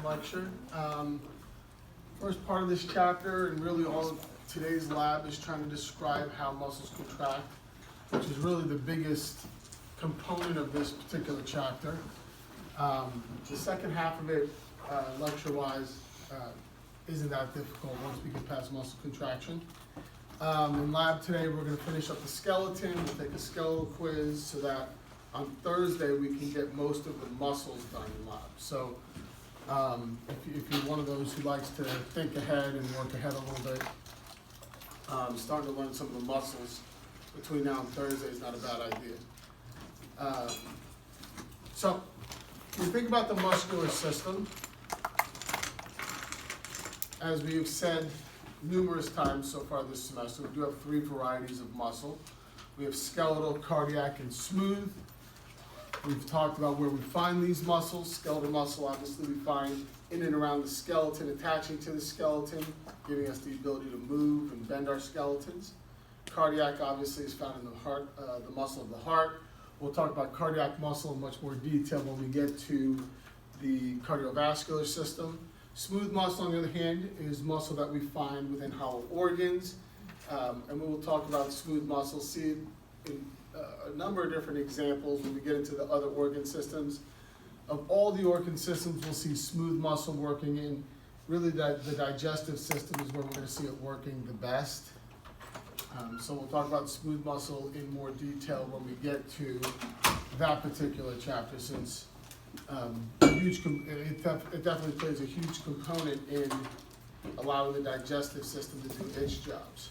lecture. First part of this chapter, and really all of today's lab, is trying to describe how muscles contract, which is really the biggest component of this particular chapter. The second half of it, lecture-wise, isn't that difficult once we get past muscle contraction. In lab today, we're going to finish up the skeleton. We'll take a skeletal quiz so that on Thursday we can get most of the muscles done in lab. So if you're one of those who likes to think ahead and work ahead a little bit, starting to learn some of the muscles between now and Thursday is not a bad idea. So when you think about the muscular system, as we've said numerous times so far this semester, we do have three varieties of muscle. We have skeletal, cardiac, and smooth. We've talked about where we find these muscles. Skeletal muscle, obviously, we find in and around the skeleton, attaching to the skeleton, giving us the ability to move and bend our skeletons. Cardiac, obviously, is found in the heart, the muscle of the heart. We'll talk about cardiac muscle in much more detail when we get to the cardiovascular system. Smooth muscle, on the other hand, is muscle that we find within hollow organs. And we will talk about smooth muscle, see in a number of different examples when we get into the other organ systems. Of all the organ systems, we'll see smooth muscle working in really the digestive system is where we're going to see it working the best. So we'll talk about smooth muscle in more detail when we get to that particular chapter, since it definitely plays a huge component in allowing the digestive system to do its jobs.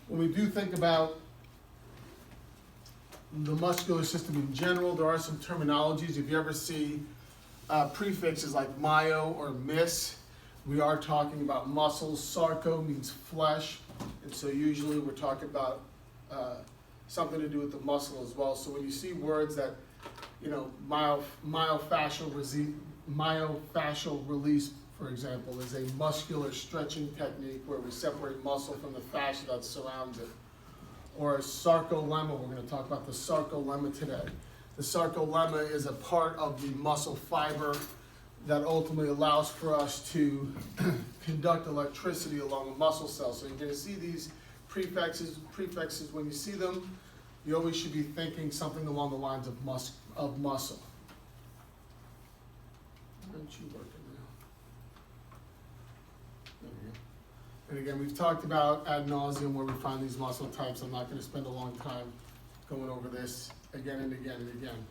When we do think about the muscular system in general, there are some terminologies. If you ever see prefixes like myo or mis, we are talking about muscles. Sarco means flesh, and so usually we're talking about something to do with the muscle as well. So when you see words that, myofascial release, for example, is a muscular stretching technique where we separate muscle from the fascia that surrounds it. Or a sarcolemma, we're going to talk about the sarcolemma today. The sarcolemma is a part of the muscle fiber that ultimately allows for us to conduct electricity along a muscle cell. So you're going to see these prefixes. When you see them, you always should be thinking something along the lines of muscle. Aren't you working now? There we go. And again, we've talked about ad nauseum where we find these muscle types. I'm not going to spend a long time going over this again and again and again.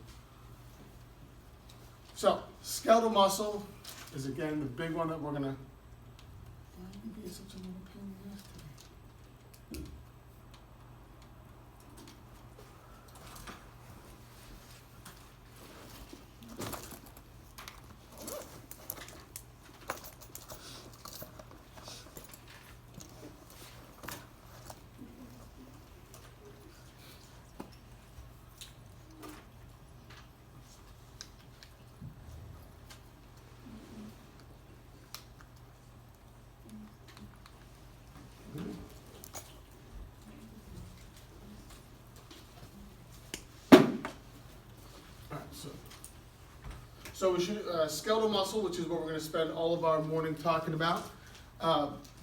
So, skeletal muscle is again the big one that we're going to. Why are you being such a little pain in the ass today? So we should skeletal muscle, which is what we're going to spend all of our morning talking about.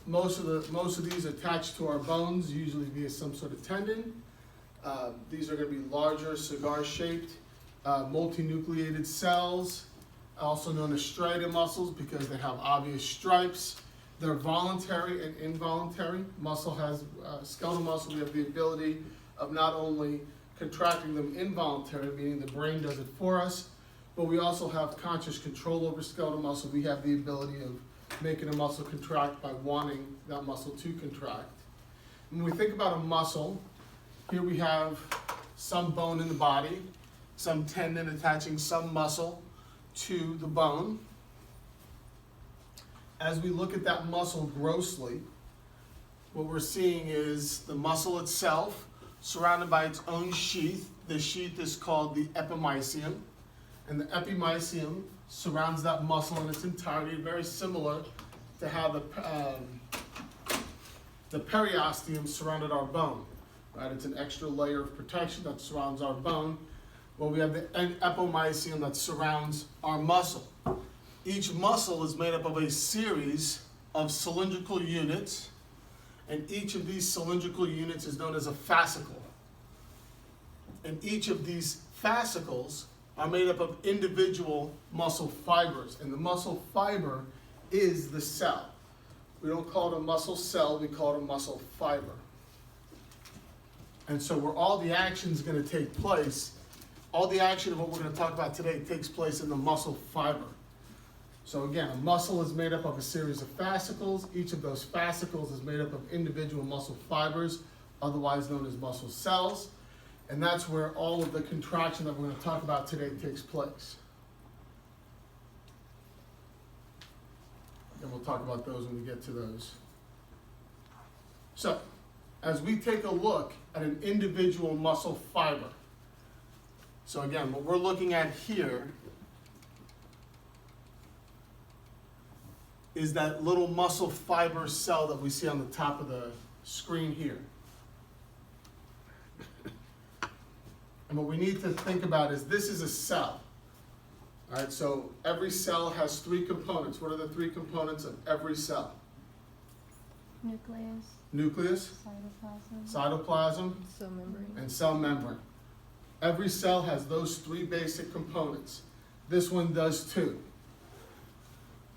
Most of these attached to our bones, usually via some sort of tendon. These are going to be larger, cigar-shaped, multinucleated cells, also known as striated muscles because they have obvious stripes. They're voluntary and involuntary. Skeletal muscle, we have the ability of not only contracting them involuntarily, meaning the brain does it for us, but we also have conscious control over skeletal muscle. We have the ability of making a muscle contract by wanting that muscle to contract. When we think about a muscle, here we have some bone in the body, some tendon attaching some muscle to the bone. As we look at that muscle grossly, what we're seeing is the muscle itself surrounded by its own sheath. The sheath is called the epimysium. And the epimysium surrounds that muscle in its entirety, very similar to how the periosteum surrounded our bone. Right? It's an extra layer of protection that surrounds our bone. Well, we have the epimysium that surrounds our muscle. Each muscle is made up of a series of cylindrical units, and each of these cylindrical units is known as a fascicle. And each of these fascicles are made up of individual muscle fibers, and the muscle fiber is the cell. We don't call it a muscle cell, we call it a muscle fiber. And so where all the action is going to take place, all the action of what we're going to talk about today takes place in the muscle fiber. So again, a muscle is made up of a series of fascicles. Each of those fascicles is made up of individual muscle fibers, otherwise known as muscle cells. And that's where all of the contraction that we're going to talk about today takes place. And we'll talk about those when we get to those. So, as we take a look at an individual muscle fiber, so again, what we're looking at here is that little muscle fiber cell that we see on the top of the screen here. And what we need to think about is this is a cell. All right, so every cell has three components. What are the three components of every cell? Nucleus. Nucleus, Cytoplasm. cytoplasm, Cell membrane. and cell membrane. Every cell has those three basic components. This one does too.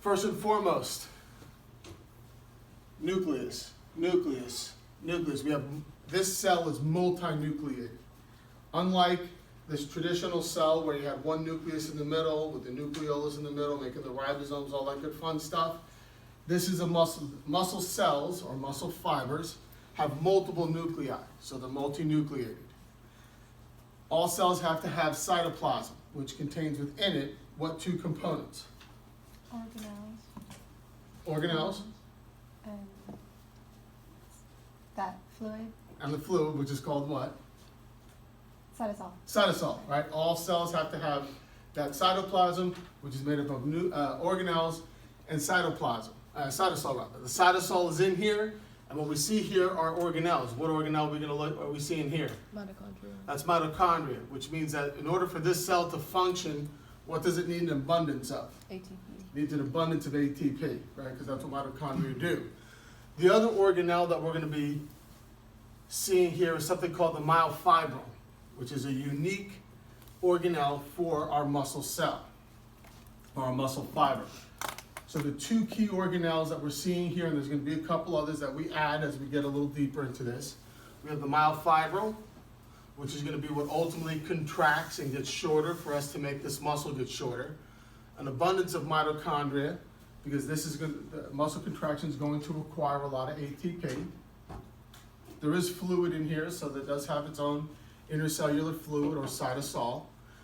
First and foremost, nucleus, nucleus, nucleus. We have, this cell is multinucleated. Unlike this traditional cell where you have one nucleus in the middle with the nucleolus in the middle making the ribosomes, all that good fun stuff, this is a muscle cells or muscle fibers have multiple nuclei, so they're multinucleated. All cells have to have cytoplasm, which contains within it what two components? Organelles. Organelles And that fluid. and the fluid, which is called what? Cytosol. Cytosol, right? All cells have to have that cytoplasm, which is made up of organelles and cytoplasm, cytosol rather. The cytosol is in here, and what we see here are organelles. What organelle are we seeing here? Mitochondria. That's mitochondria, which means that in order for this cell to function, what does it need an abundance of? ATP. It needs an abundance of ATP, right? Because that's what mitochondria do. The other organelle that we're going to be seeing here is something called the myofibril, which is a unique organelle for our muscle cell, or our muscle fiber. So the two key organelles that we're seeing here, and there's going to be a couple others that we add as we get a little deeper into this. We have the myofibril, which is going to be what ultimately contracts and gets shorter for us to make this muscle get shorter. An abundance of mitochondria, because this is going to, the muscle contraction is going to require a lot of ATP. There is fluid in here, so that does have its own intercellular fluid or cytosol.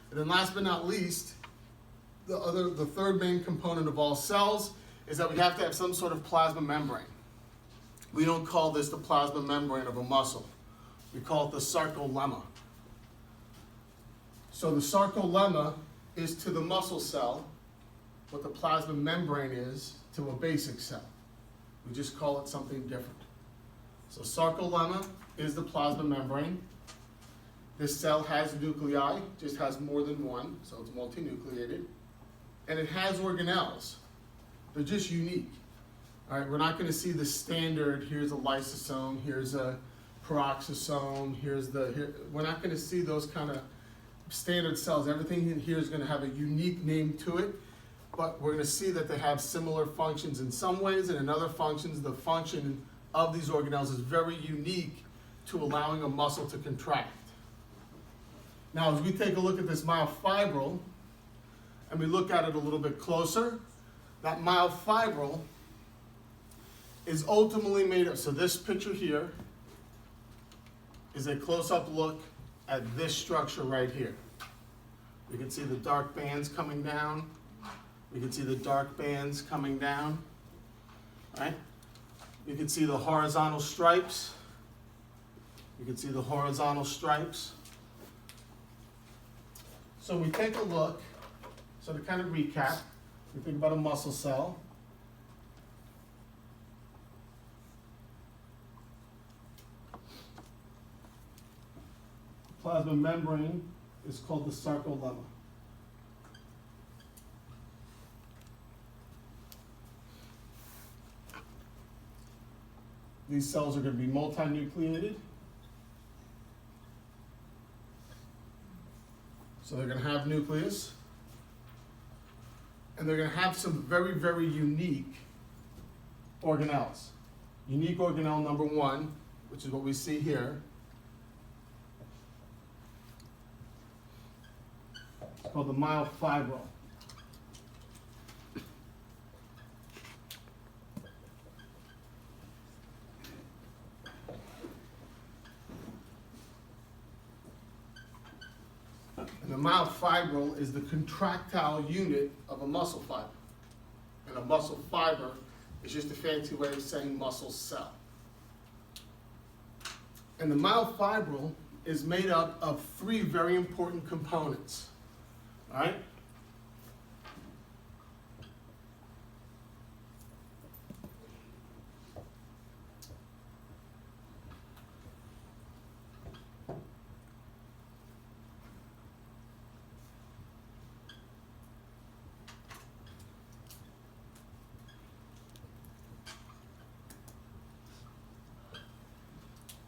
And then last but not least, the third main component of all cells is that we have to have some sort of plasma membrane. We don't call this the plasma membrane of a muscle. We call it the sarcolemma. So the sarcolemma is to the muscle cell what the plasma membrane is to a basic cell. We just call it something different. So sarcolemma is the plasma membrane. This cell has nuclei, just has more than one, so it's multinucleated. And it has organelles. They're just unique. All right, we're not going to see the standard, here's a lysosome, here's a peroxisome, we're not going to see those kind of standard cells. Everything in here is going to have a unique name to it, but we're going to see that they have similar functions in some ways, and in other functions, the function of these organelles is very unique to allowing a muscle to contract. Now, as we take a look at this myofibril, and we look at it a little bit closer, that myofibril is ultimately made of, so this picture here is a close-up look at this structure right here. We can see the dark bands coming down. We can see the dark bands coming down, right? You can see the horizontal stripes. You can see the horizontal stripes. So we take a look, so to kind of recap, we think about a muscle cell. Plasma membrane is called the sarcolemma. These cells are going to be multinucleated. So they're going to have nucleus. And they're going to have some very, very unique organelles. Unique organelle number 1, which is what we see here. It's called the myofibril. And the myofibril is the contractile unit of a muscle fiber. And a muscle fiber is just a fancy way of saying muscle cell. And the myofibril is made up of 3 very important components. All right?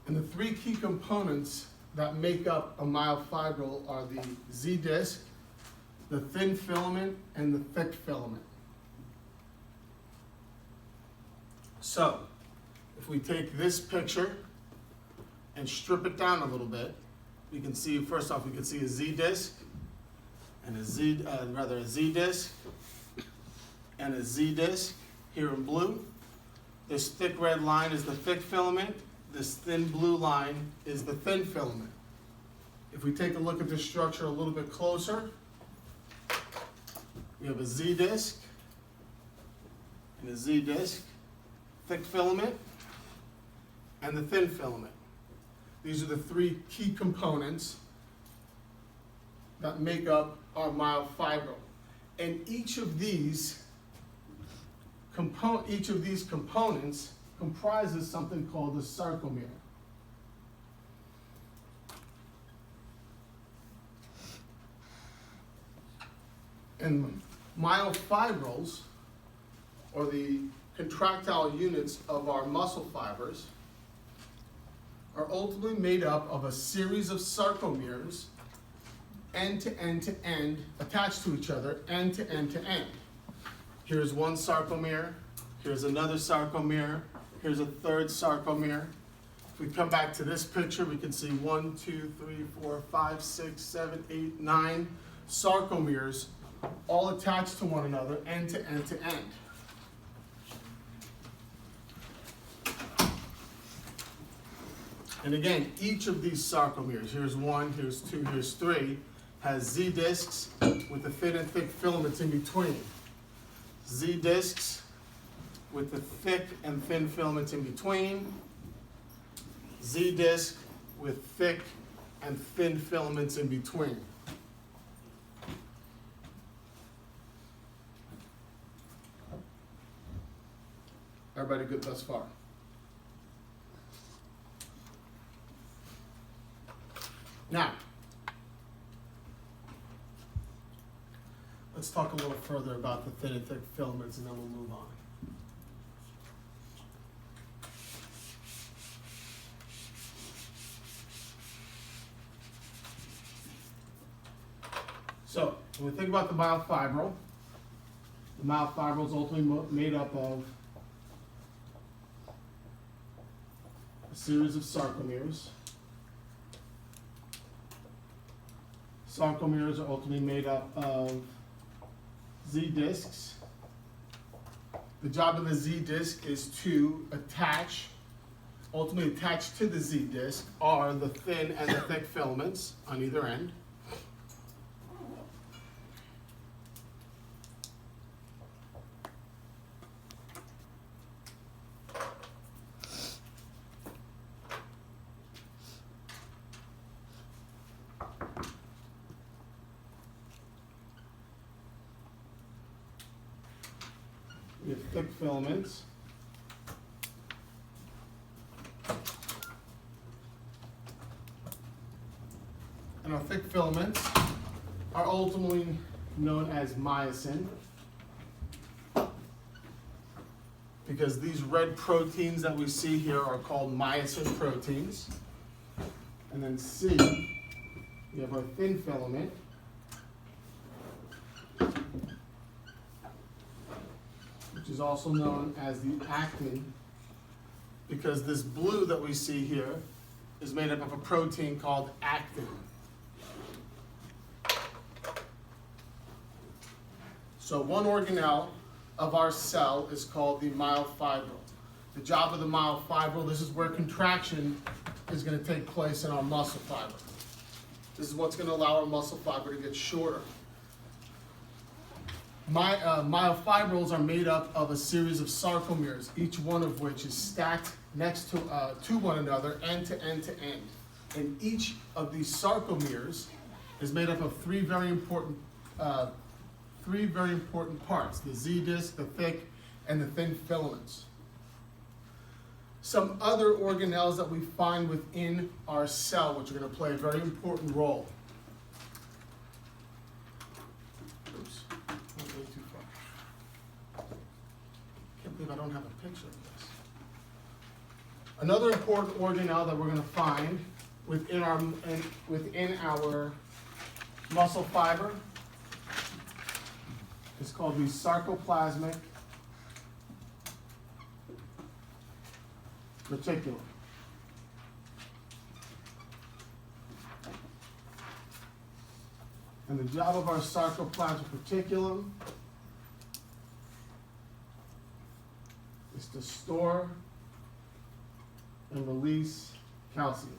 And the 3 key components that make up a myofibril are the Z-disc, the thin filament, and the thick filament. So, if we take this picture and strip it down a little bit, we can see, first off, we can see a Z-disc, and a Z-disc, and a Z-disc here in blue. This thick red line is the thick filament. This thin blue line is the thin filament. If we take a look at this structure a little bit closer, we have a Z-disc and a Z-disc, thick filament, and the thin filament. These are the 3 key components that make up our myofibril. And each of these components comprises something called a sarcomere. And myofibrils, or the contractile units of our muscle fibers, are ultimately made up of a series of sarcomeres, end to end to end, attached to each other, end to end to end. Here's one sarcomere, here's another sarcomere, here's a third sarcomere. If we come back to this picture, we can see 1, 2, 3, 4, 5, 6, 7, 8, 9 sarcomeres all attached to one another, end to end to end. And again, each of these sarcomeres, here's 1, here's 2, here's 3, has Z-discs with the thin and thick filaments in between. Z-discs with the thick and thin filaments in between. Z-disc with thick and thin filaments in between. Everybody good thus far? Now, let's talk a little further about the thin and thick filaments, and then we'll move on. So, when we think about the myofibril is ultimately made up of a series of sarcomeres. Sarcomeres are ultimately made up of Z-discs. The job of the Z-disc is to attach, ultimately attached to the Z-disc are the thin and the thick filaments on either end. We have thick filaments. And thick filaments are ultimately known as myosin, because these red proteins that we see here are called myosin proteins. And then C, we have our thin filament, which is also known as the actin, because this blue that we see here is made up of a protein called actin. So one organelle of our cell is called the myofibril. The job of the myofibril, this is where contraction is going to take place in our muscle fiber. This is what's going to allow our muscle fiber to get shorter. Myofibrils are made up of a series of sarcomeres, each one of which is stacked next to one another, end to end to end. And each of these sarcomeres is made up of three very important parts: the Z disc, the thick, and the thin filaments. Some other organelles that we find within our cell, which are going to play a very important role. Oops, went way too far. Can't believe I don't have a picture of this. Another important organelle that we're going to find within our muscle fiber is called the sarcoplasmic reticulum. And the job of our sarcoplasmic reticulum is to store and release calcium.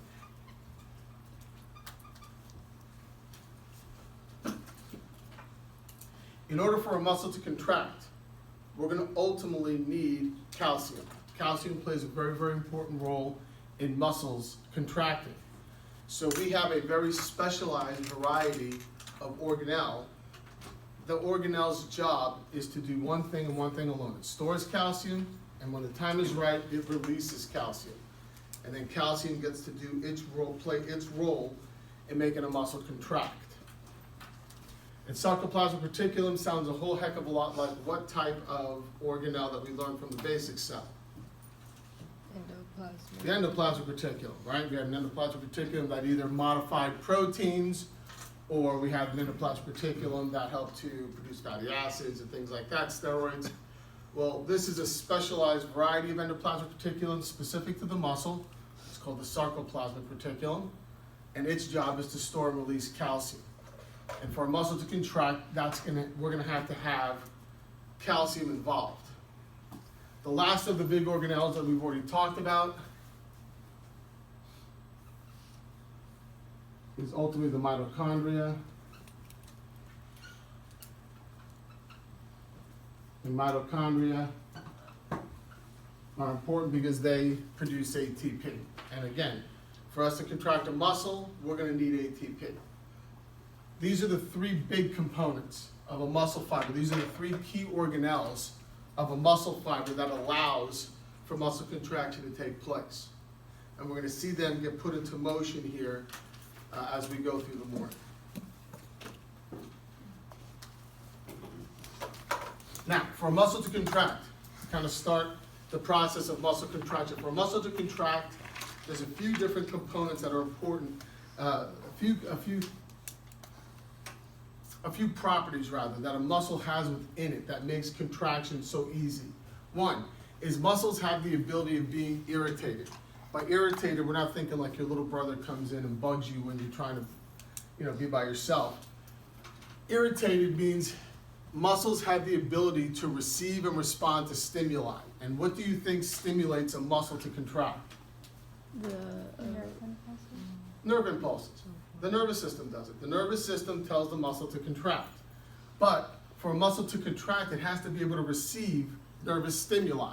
In order for a muscle to contract, we're going to ultimately need calcium. Calcium plays a very, very important role in muscles contracting. So we have a very specialized variety of organelle. The organelle's job is to do one thing and one thing alone. It stores calcium, and when the time is right, it releases calcium. And then calcium gets to do its role, play its role in making a muscle contract. And sarcoplasmic reticulum sounds a whole heck of a lot like what type of organelle that we learned from the basic cell? Endoplasmic. The endoplasmic reticulum, right? We have an endoplasmic reticulum that either modified proteins, or we have an endoplasmic reticulum that help to produce fatty acids and things like that, steroids. Well, this is a specialized variety of endoplasmic reticulum specific to the muscle. It's called the sarcoplasmic reticulum, and its job is to store and release calcium. And for a muscle to contract, we're gonna have to have calcium involved. The last of the big organelles that we've already talked about is ultimately the mitochondria. And mitochondria are important because they produce ATP. And again, for us to contract a muscle, we're going to need ATP. These are the three big components of a muscle fiber. These are the three key organelles of a muscle fiber that allows for muscle contraction to take place. And we're going to see them get put into motion here as we go through the morning. Now, for a muscle to contract, kind of start the process of muscle contraction. For a muscle to contract, there's a few different components that are important, a few properties rather that a muscle has within it that makes contraction so easy. One is muscles have the ability of being irritated. By irritated, we're not thinking like your little brother comes in and bugs you when you're trying to, be by yourself. Irritated means muscles have the ability to receive and respond to stimuli. And what do you think stimulates a muscle to contract? The Nerve impulses. Nerve impulses. The nervous system does it. The nervous system tells the muscle to contract. But for a muscle to contract, it has to be able to receive nervous stimuli.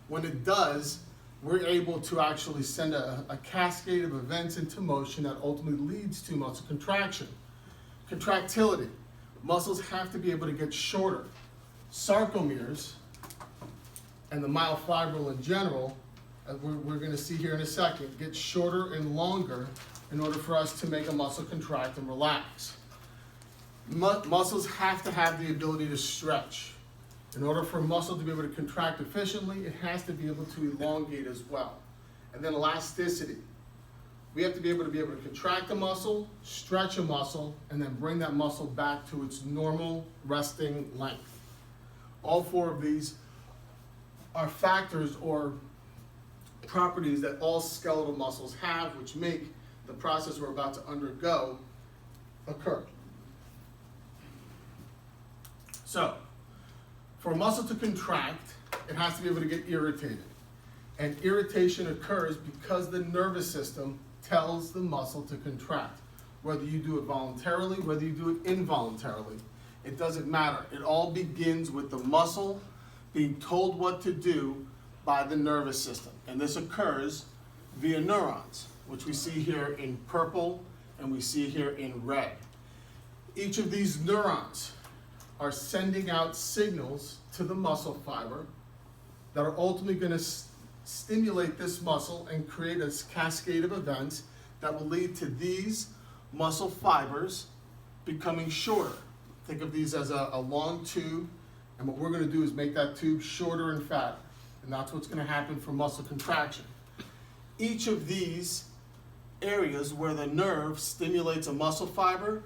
When it does, we're able to actually send a cascade of events into motion that ultimately leads to muscle contraction. Contractility. Muscles have to be able to get shorter. Sarcomeres and the myofibril in general, as we're going to see here in a second, get shorter and longer in order for us to make a muscle contract and relax. Muscles have to have the ability to stretch. In order for a muscle to be able to contract efficiently, it has to be able to elongate as well. And then elasticity. We have to be able to contract a muscle, stretch a muscle, and then bring that muscle back to its normal resting length. All four of these are factors or properties that all skeletal muscles have, which make the process we're about to undergo occur. So, for a muscle to contract, it has to be able to get irritated. And irritation occurs because the nervous system tells the muscle to contract. Whether you do it voluntarily, whether you do it involuntarily, it doesn't matter. It all begins with the muscle being told what to do by the nervous system. And this occurs via neurons, which we see here in purple and we see here in red. Each of these neurons are sending out signals to the muscle fiber that are ultimately going to stimulate this muscle and create a cascade of events that will lead to these muscle fibers becoming shorter. Think of these as a long tube, and what we're going to do is make that tube shorter and fatter, and that's what's going to happen for muscle contraction. Each of these areas where the nerve stimulates a muscle fiber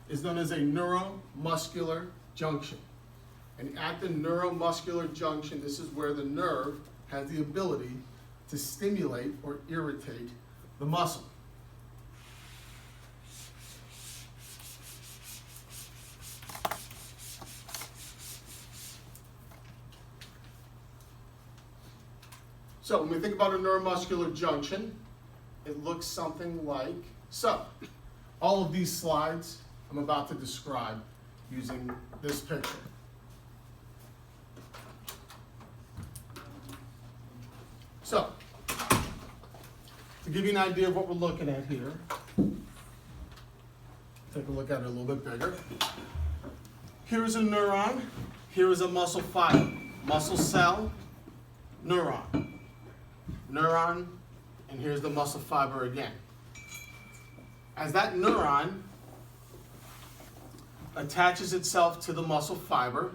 is known as a neuromuscular junction. And at the neuromuscular junction, this is where the nerve has the ability to stimulate or irritate the muscle. So when we think about a neuromuscular junction, it looks something like so. All of these slides I'm about to describe using this picture. So, to give you an idea of what we're looking at here, take a look at it a little bit bigger. Here's a neuron, here is a muscle fiber, muscle cell, neuron, neuron, and here's the muscle fiber again. As that neuron attaches itself to the muscle fiber,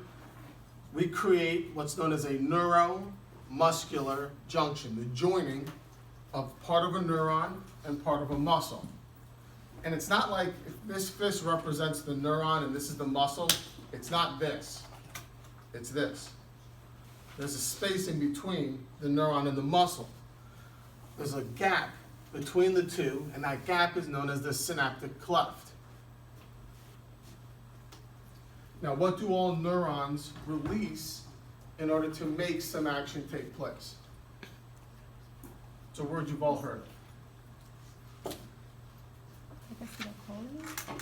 we create what's known as a neuromuscular junction, the joining of part of a neuron and part of a muscle. And it's not like if this fist represents the neuron and this is the muscle, it's not this, it's this. There's a space in between the neuron and the muscle. There's a gap between the two, and that gap is known as the synaptic cleft. Now, what do all neurons release in order to make some action take place? It's a word you've all heard of. Like acetylcholine?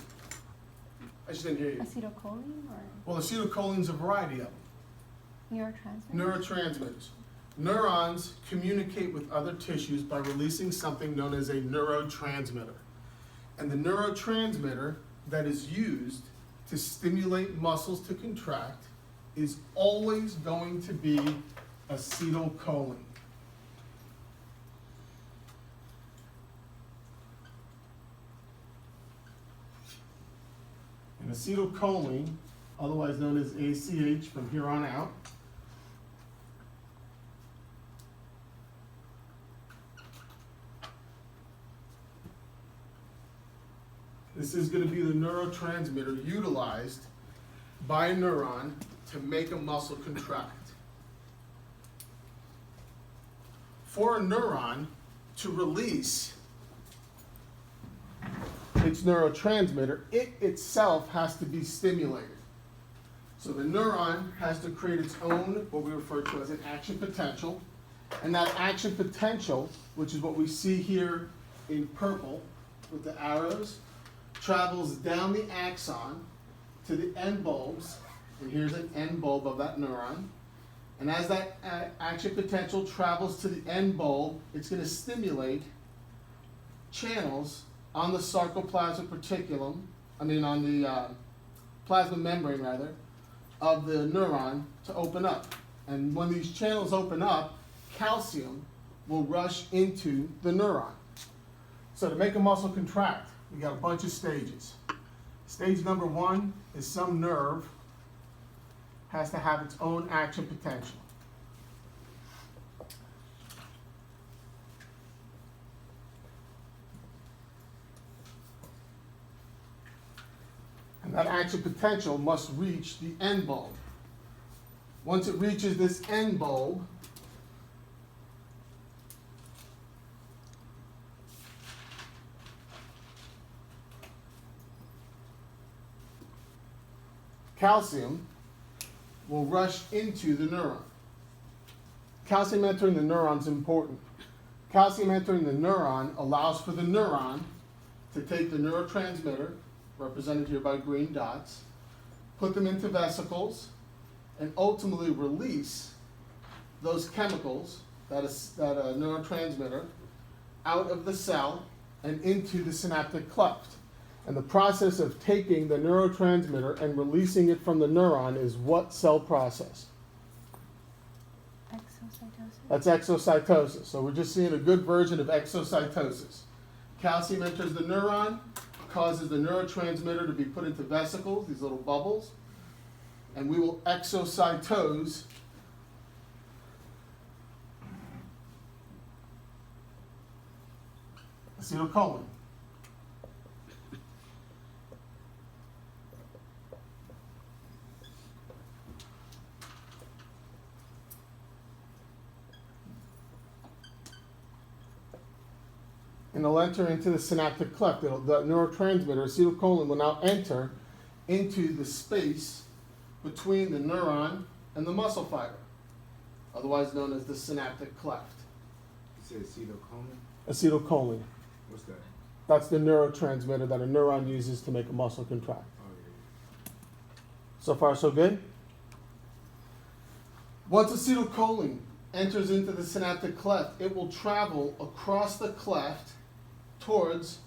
I just didn't hear you. Acetylcholine or Well, acetylcholine's a variety of them. neurotransmitters? Neurotransmitters. Neurons communicate with other tissues by releasing something known as a neurotransmitter. And the neurotransmitter that is used to stimulate muscles to contract is always going to be acetylcholine. And acetylcholine, otherwise known as ACH from here on out, this is going to be the neurotransmitter utilized by a neuron to make a muscle contract. For a neuron to release its neurotransmitter, it itself has to be stimulated. So the neuron has to create its own, what we refer to as an action potential, and that action potential, which is what we see here in purple with the arrows, travels down the axon to the end bulbs, and here's an end bulb of that neuron. And as that action potential travels to the end bulb, it's going to stimulate channels on the sarcoplasmic reticulum, on the plasma membrane rather, of the neuron to open up. And when these channels open up, calcium will rush into the neuron. So to make a muscle contract, we got a bunch of stages. Stage number 1 is some nerve has to have its own action potential. And that action potential must reach the end bulb. Once it reaches this end bulb, calcium will rush into the neuron. Calcium entering the neuron is important. Calcium entering the neuron allows for the neuron to take the neurotransmitter, represented here by green dots, put them into vesicles, and ultimately release those chemicals, that neurotransmitter, out of the cell and into the synaptic cleft. And the process of taking the neurotransmitter and releasing it from the neuron is what cell process? Exocytosis. That's exocytosis. So we're just seeing a good version of exocytosis. Calcium enters the neuron, causes the neurotransmitter to be put into vesicles, these little bubbles, and we will exocytose acetylcholine. And it'll enter into the synaptic cleft. The neurotransmitter, acetylcholine, will now enter into the space between the neuron and the muscle fiber, otherwise known as the synaptic cleft. You said acetylcholine? Acetylcholine. What's that? That's the neurotransmitter that a neuron uses to make a muscle contract. Oh, yeah. So far, so good? Once acetylcholine enters into the synaptic cleft, it will travel across the cleft towards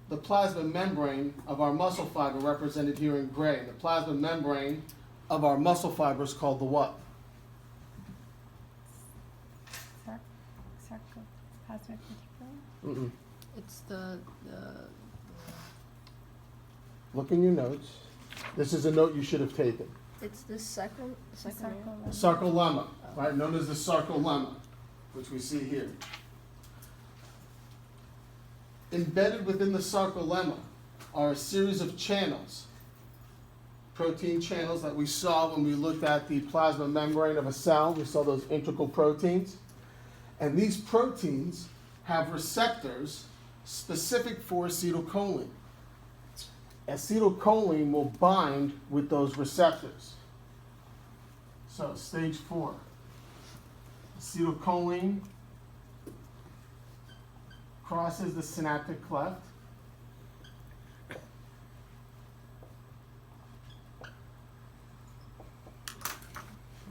the plasma membrane of our muscle fiber, represented here in gray. The plasma membrane of our muscle fiber is called the what? Sarcoplasmic reticulum. It's the Look in your notes. This is a note you should have taken. it's the second Sarcolemma. Sarcolemma, right, known as the sarcolemma, which we see here. Embedded within the sarcolemma are a series of channels, protein channels that we saw when we looked at the plasma membrane of a cell. We saw those integral proteins. And these proteins have receptors specific for acetylcholine. Acetylcholine will bind with those receptors. So, stage 4. Acetylcholine crosses the synaptic cleft.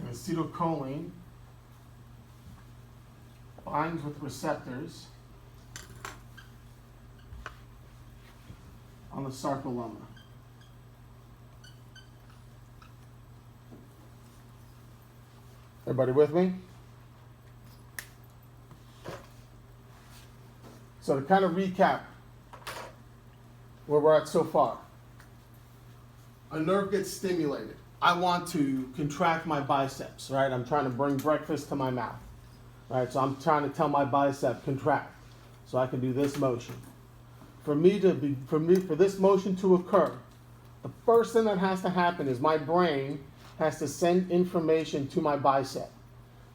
And acetylcholine binds with receptors on the sarcolemma. Everybody with me? So to kind of recap where we're at so far. A nerve gets stimulated. I want to contract my biceps, right? I'm trying to bring breakfast to my mouth. Right? So I'm trying to tell my bicep contract so I can do this motion. For this motion to occur, the first thing that has to happen is my brain has to send information to my bicep.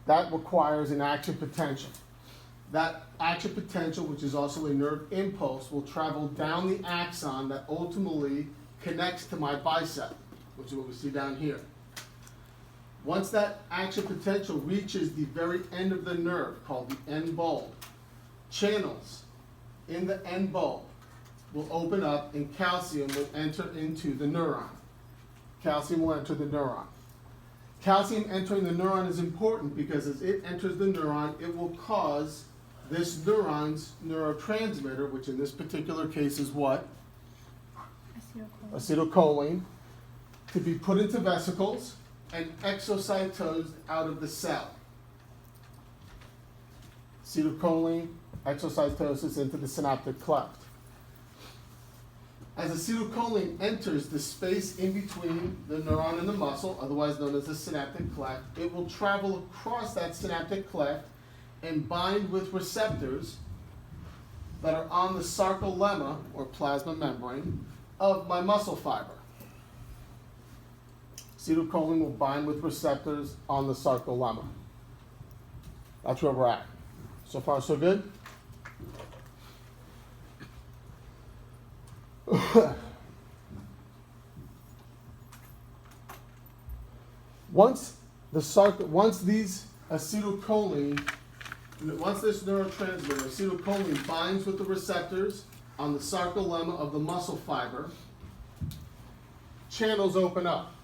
That requires an action potential. That action potential, which is also a nerve impulse, will travel down the axon that ultimately connects to my bicep, which is what we see down here. Once that action potential reaches the very end of the nerve, called the end bulb, channels in the end bulb will open up and calcium will enter into the neuron. Calcium will enter the neuron. Calcium entering the neuron is important because as it enters the neuron, it will cause this neuron's neurotransmitter, which in this particular case is what? Acetylcholine, to be put into vesicles and exocytosed out of the cell. Acetylcholine exocytosis into the synaptic cleft. As acetylcholine enters the space in between the neuron and the muscle, otherwise known as the synaptic cleft, it will travel across that synaptic cleft and bind with receptors that are on the sarcolemma, or plasma membrane, of my muscle fiber. Acetylcholine will bind with receptors on the sarcolemma. That's where we're at. So far, so good? Once these acetylcholine, once this neurotransmitter, acetylcholine, binds with the receptors on the sarcolemma of the muscle fiber, channels open up.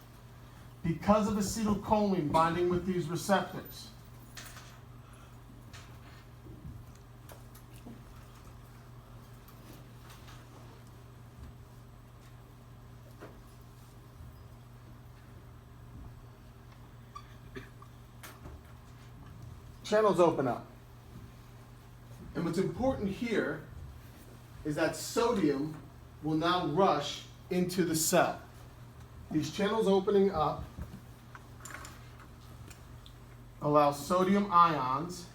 Because of acetylcholine binding with these receptors, channels open up. And what's important here is that sodium will now rush into the cell. These channels opening up allow sodium ions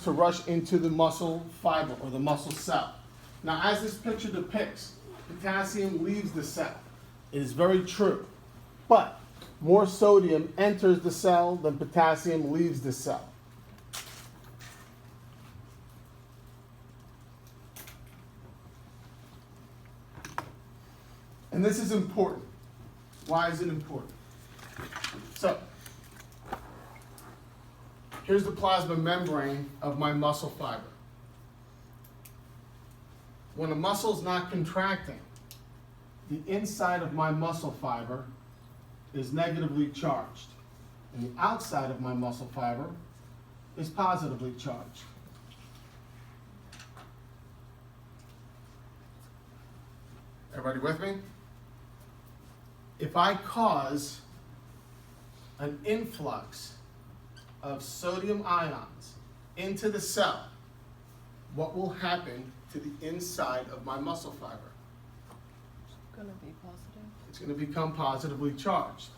to rush into the muscle fiber or the muscle cell. Now, as this picture depicts, potassium leaves the cell. It is very true. But more sodium enters the cell than potassium leaves the cell. And this is important. Why is it important? So, here's the plasma membrane of my muscle fiber. When a muscle is not contracting, the inside of my muscle fiber is negatively charged, and the outside of my muscle fiber is positively charged. Everybody with me? If I cause an influx of sodium ions into the cell, what will happen to the inside of my muscle fiber? It's gonna be positive. It's going to become positively charged.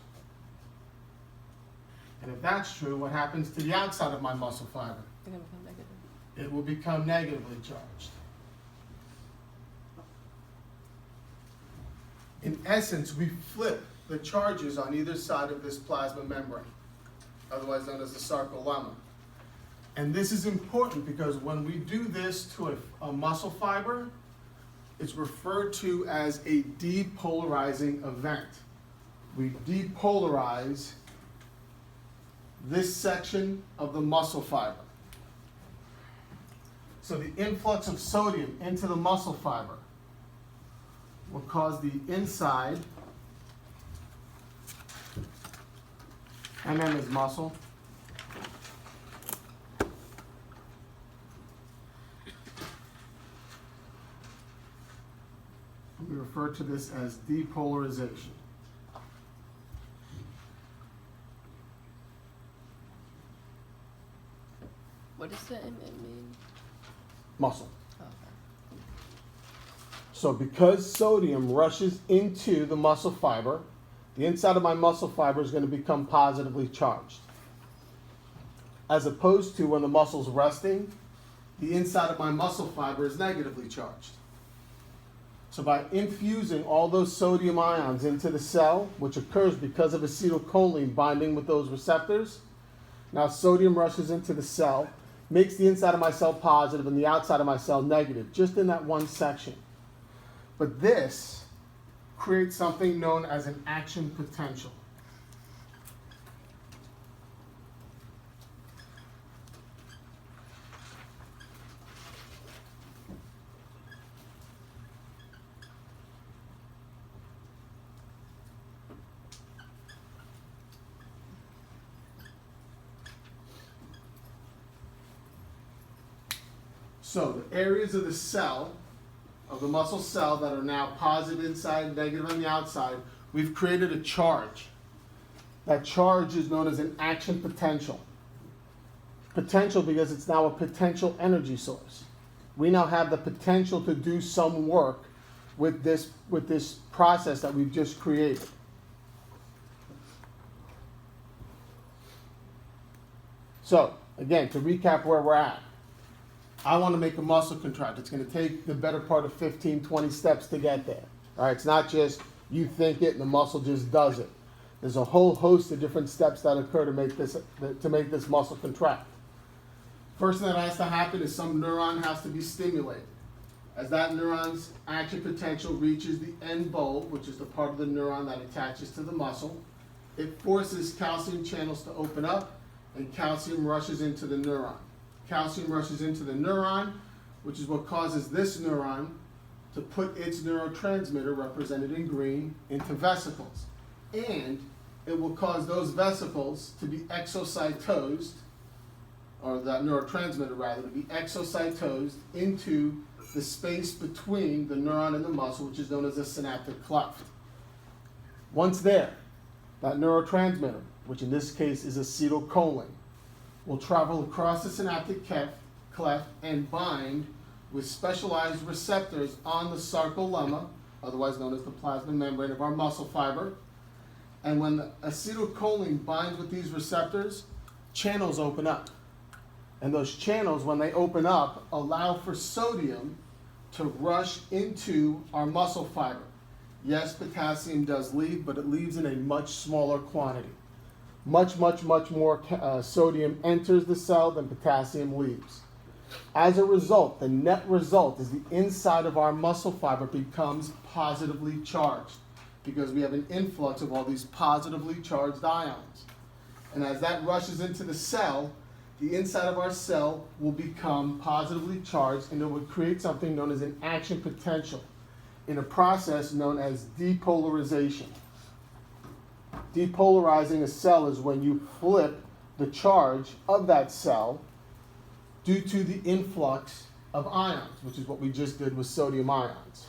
And if that's true, what happens to the outside of my muscle fiber? They're gonna become negative. It will become negatively charged. In essence, we flip the charges on either side of this plasma membrane, otherwise known as the sarcolemma. And this is important because when we do this to a muscle fiber, it's referred to as a depolarizing event. We depolarize this section of the muscle fiber. So the influx of sodium into the muscle fiber will cause the inside, MM is muscle, we refer to this as depolarization. What does the MM mean? Muscle. Oh, okay. So because sodium rushes into the muscle fiber, the inside of my muscle fiber is going to become positively charged. As opposed to when the muscle's resting, the inside of my muscle fiber is negatively charged. So by infusing all those sodium ions into the cell, which occurs because of acetylcholine binding with those receptors, now sodium rushes into the cell, makes the inside of my cell positive and the outside of my cell negative, just in that one section. But this creates something known as an action potential. So the areas of the cell, of the muscle cell that are now positive inside, negative on the outside, we've created a charge. That charge is known as an action potential. Potential because it's now a potential energy source. We now have the potential to do some work with this process that we've just created. So, again, to recap where we're at, I want to make a muscle contract. It's going to take the better part of 15, 20 steps to get there. All right, it's not just you think it and the muscle just does it. There's a whole host of different steps that occur to make this muscle contract. First thing that has to happen is some neuron has to be stimulated. As that neuron's action potential reaches the end bulb, which is the part of the neuron that attaches to the muscle, it forces calcium channels to open up, and calcium rushes into the neuron. Calcium rushes into the neuron, which is what causes this neuron to put its neurotransmitter, represented in green, into vesicles. And it will cause those vesicles to be exocytosed, or that neurotransmitter rather, to be exocytosed into the space between the neuron and the muscle, which is known as a synaptic cleft. Once there, that neurotransmitter, which in this case is acetylcholine, will travel across the synaptic cleft and bind with specialized receptors on the sarcolemma, otherwise known as the plasma membrane of our muscle fiber. And when the acetylcholine binds with these receptors, channels open up. And those channels, when they open up, allow for sodium to rush into our muscle fiber. Yes, potassium does leave, but it leaves in a much smaller quantity. Much more sodium enters the cell than potassium leaves. As a result, the net result is the inside of our muscle fiber becomes positively charged because we have an influx of all these positively charged ions. And as that rushes into the cell, the inside of our cell will become positively charged, and it will create something known as an action potential in a process known as depolarization. Depolarizing a cell is when you flip the charge of that cell due to the influx of ions, which is what we just did with sodium ions.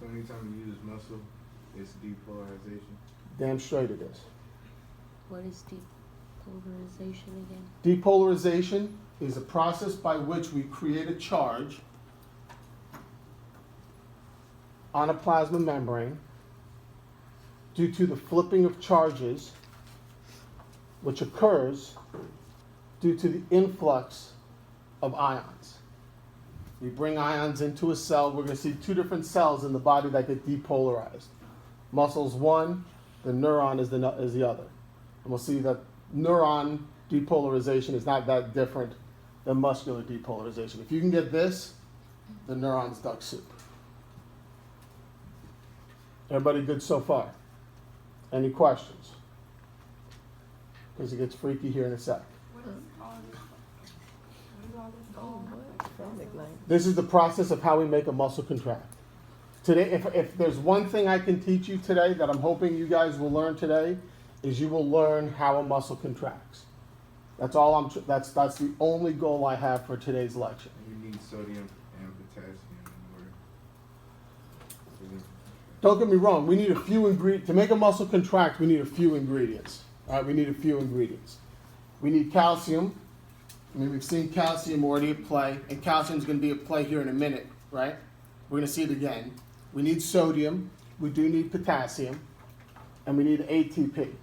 So anytime you use muscle, it's depolarization. Damn straight it is. What is depolarization again? Depolarization is a process by which we create a charge on a plasma membrane due to the flipping of charges, which occurs due to the influx of ions. We bring ions into a cell. We're going to see two different cells in the body that get depolarized. Muscle's one, the neuron is the other. And we'll see that neuron depolarization is not that different than muscular depolarization. If you can get this, the neuron's duck soup. Everybody good so far? Any questions? Because it gets freaky here in a sec. This is the process of how we make a muscle contract. Today, if there's one thing I can teach you today that I'm hoping you guys will learn today, is you will learn how a muscle contracts. That's all that's the only goal I have for today's lecture. You need sodium and potassium in order. Don't get me wrong, we need a few ingredients. To make a muscle contract, we need a few ingredients. All right, we need a few ingredients. We need calcium. I mean, we've seen calcium already at play, and calcium's going to be at play here in a minute, right? We're going to see it again. We need sodium. We do need potassium. And we need ATP.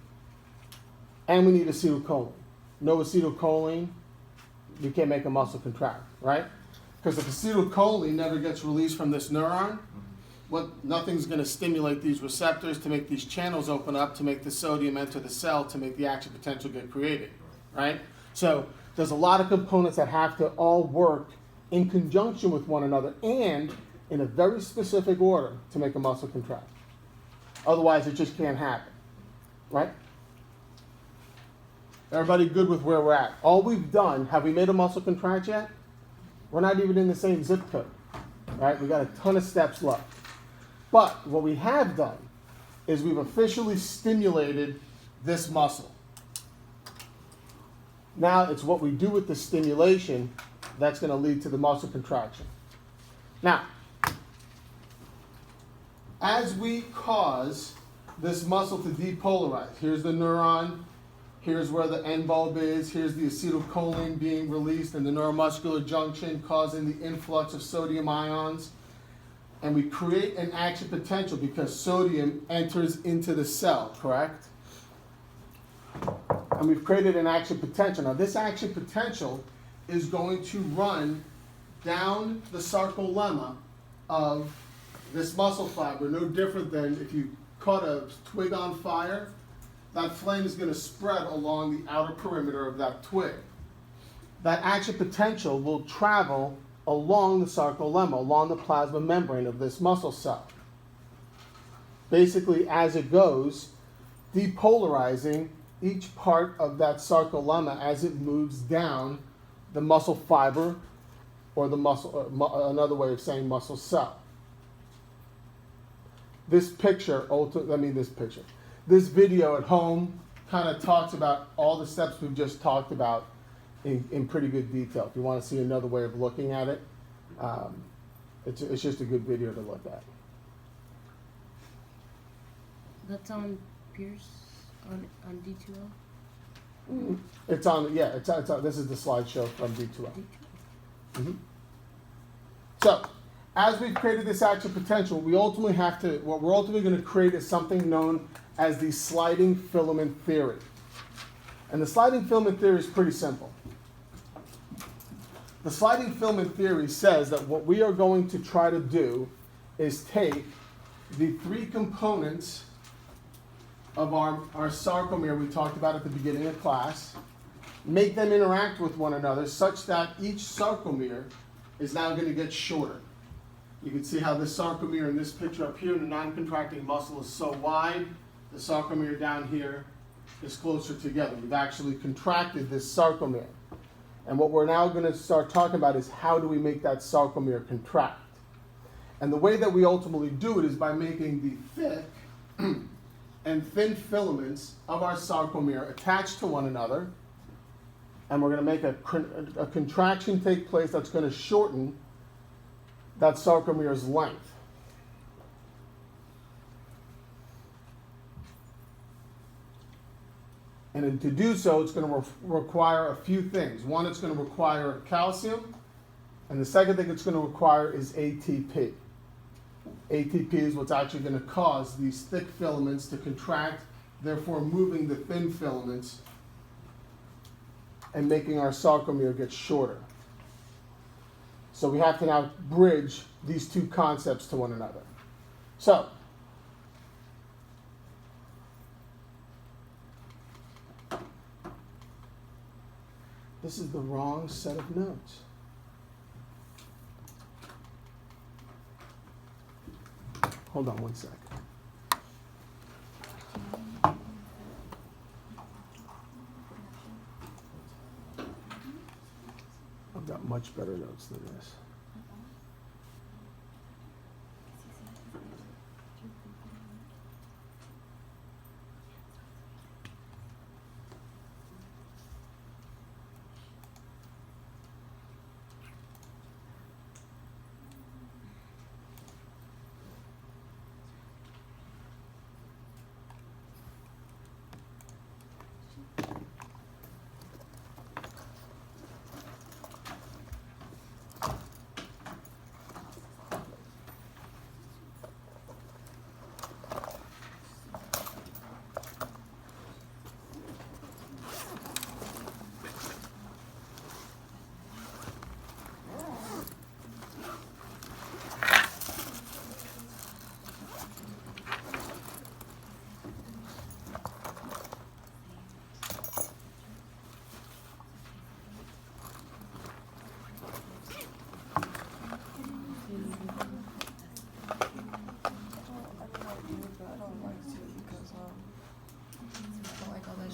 And we need acetylcholine. No acetylcholine, you can't make a muscle contract, right? Because if acetylcholine never gets released from this neuron, nothing's going to stimulate these receptors to make these channels open up, to make the sodium enter the cell, to make the action potential get created, right? So there's a lot of components that have to all work in conjunction with one another and in a very specific order to make a muscle contract. Otherwise, it just can't happen, right? Everybody good with where we're at? All we've done, have we made a muscle contract yet? We're not even in the same zip code, right? We got a ton of steps left. But what we have done is we've officially stimulated this muscle. Now it's what we do with the stimulation That's going to lead to the muscle contraction. Now, as we cause this muscle to depolarize, here's the neuron, here's where the end bulb is, here's the acetylcholine being released in the neuromuscular junction, causing the influx of sodium ions. And we create an action potential because sodium enters into the cell, correct? And we've created an action potential. Now, this action potential is going to run down the sarcolemma of this muscle fiber, no different than if you caught a twig on fire, that flame is going to spread along the outer perimeter of that twig. That action potential will travel along the sarcolemma, along the plasma membrane of this muscle cell. Basically, as it goes, depolarizing each part of that sarcolemma as it moves down the muscle fiber, or the muscle, another way of saying muscle cell. This video at home kind of talks about all the steps we've just talked about in pretty good detail. If you want to see another way of looking at it, it's just a good video to look at. That's on Pierce on D2O. It's on. This is the slideshow from D2L. Mm-hmm. So, as we've created this action potential, what we're ultimately going to create is something known as the sliding filament theory. And the sliding filament theory is pretty simple. The sliding filament theory says that what we are going to try to do is take the three components of our sarcomere we talked about at the beginning of class, make them interact with one another such that each sarcomere is now going to get shorter. You can see how this sarcomere in this picture up here in the non-contracting muscle is so wide. The sarcomere down here is closer together. We've actually contracted this sarcomere. And what we're now going to start talking about is how do we make that sarcomere contract. And the way that we ultimately do it is by making the thick and thin filaments of our sarcomere attached to one another. And we're going to make a contraction take place that's going to shorten that sarcomere's length. And to do so, it's going to require a few things. One, it's going to require calcium. And the second thing it's going to require is ATP. ATP is what's actually going to cause these thick filaments to contract, therefore moving the thin filaments and making our sarcomere get shorter. So we have to now bridge these two concepts to one another. So, this is the wrong set of notes. Hold on one second. I've got much better notes than this.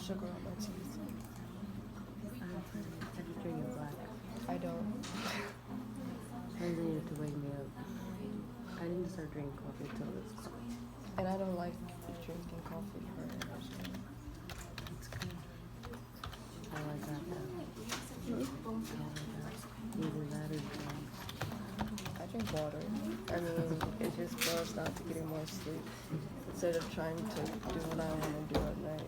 Sugar on my teeth. I just drink it black. I don't. I needed to wake me up. I didn't start drinking coffee until this coffee. And I don't like drinking coffee for energy. It's good. I like that though. I like that. Either water. I mean, it just boils down to getting more sleep instead of trying to do what I want to do at night.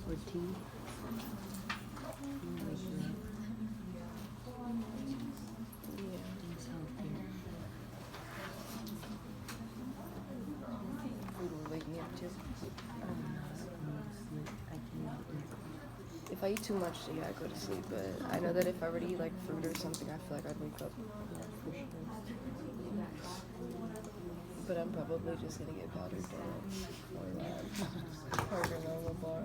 Or tea. Yeah. It's healthy. Food will wake me up too. I'm not going to sleep. I can't eat. If I eat too much, yeah, I go to sleep. But I know that if I were to eat like fruit or something, I feel like I'd wake up. Yeah, for sure. But I'm probably just gonna get powdered donuts or that or granola bar.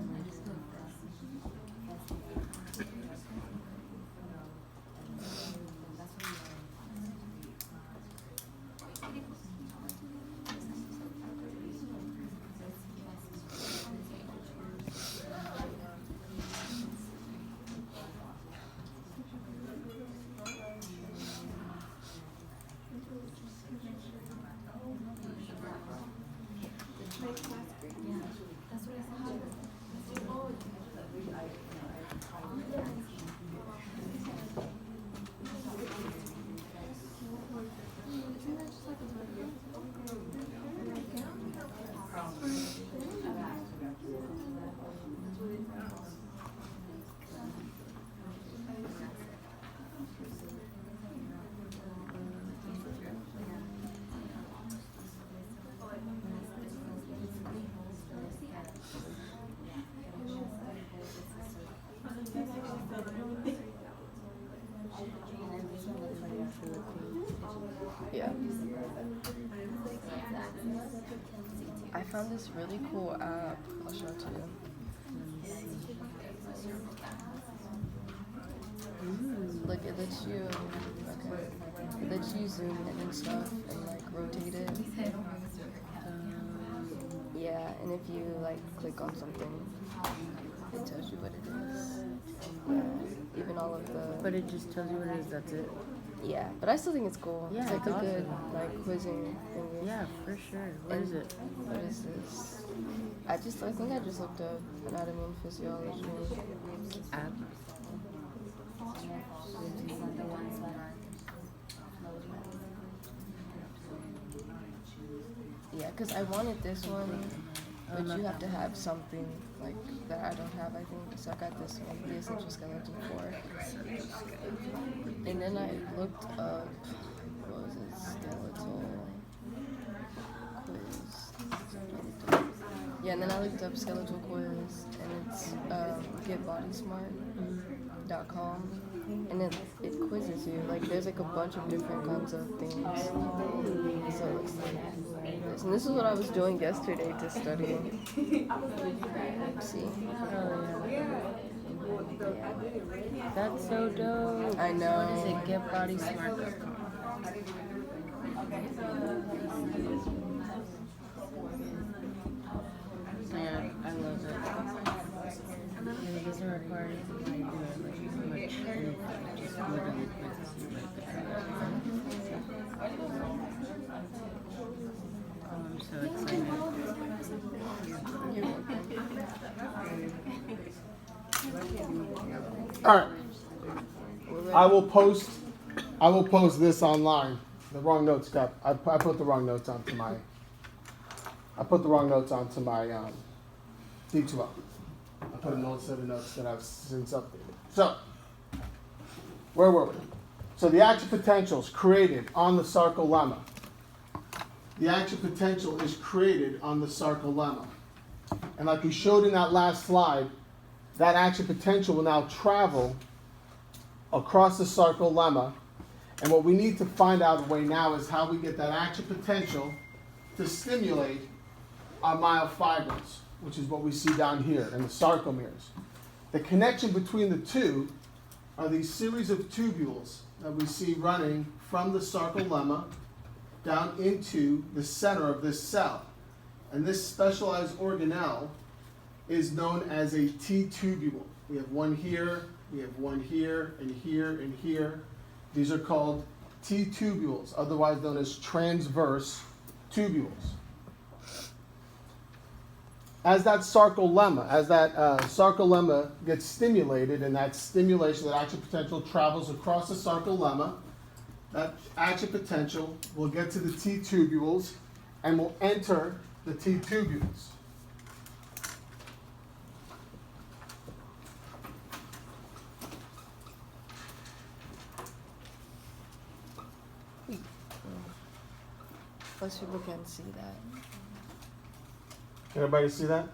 Yeah. I found this really cool app. I'll show it to you. Like it lets you, okay, it lets you zoom in and stuff and like rotate it. Yeah, and if you like click on something, it tells you what it is. Yeah, even all of the. But it just tells you what it is, that's it. Yeah, but I still think it's cool. Yeah, it's like it's a good awesome. like quizzing thing. Yeah, for sure. What is it? What is this? I think I just looked up anatomy and physiology. App. Yeah, because I wanted this one, but you have to have something like that I don't have, I think. So I got this one, the Essential Skeleton 4. And then I looked up, what was it, skeletal quiz. Yeah, and then I looked up skeletal quiz, and it's getbodysmart.com. And it quizzes you. Like, there's like a bunch of different kinds of things. So it looks like this. And this is what I was doing yesterday to study. See? Oh, yeah. That's so dope. I know. What is it? Getbodysmart.com. Yeah, I love it. And it doesn't require anything to do it, like pretty much anything. It just literally quizzes you like the Oh, I'm so excited. You're welcome. All right. I will post this online. The wrong notes got. I put the wrong notes onto my. D2L. I put a note set of notes that I've since updated. So, where were we? So the action potential is created on the sarcolemma. The action potential is created on the sarcolemma. And like we showed in that last slide, that action potential will now travel across the sarcolemma. And what we need to find out right now is how we get that action potential to stimulate our myofibrils, which is what we see down here in the sarcomeres. The connection between the two are these series of tubules that we see running from the sarcolemma down into the center of this cell. And this specialized organelle is known as a T-tubule. We have one here, we have one here, and here, and here. These are called T-tubules, otherwise known as transverse tubules. as that sarcolemma gets stimulated, and that stimulation, that action potential travels across the sarcolemma, that action potential will get to the T tubules and will enter the T tubules. Most people can't see that. Can everybody see that?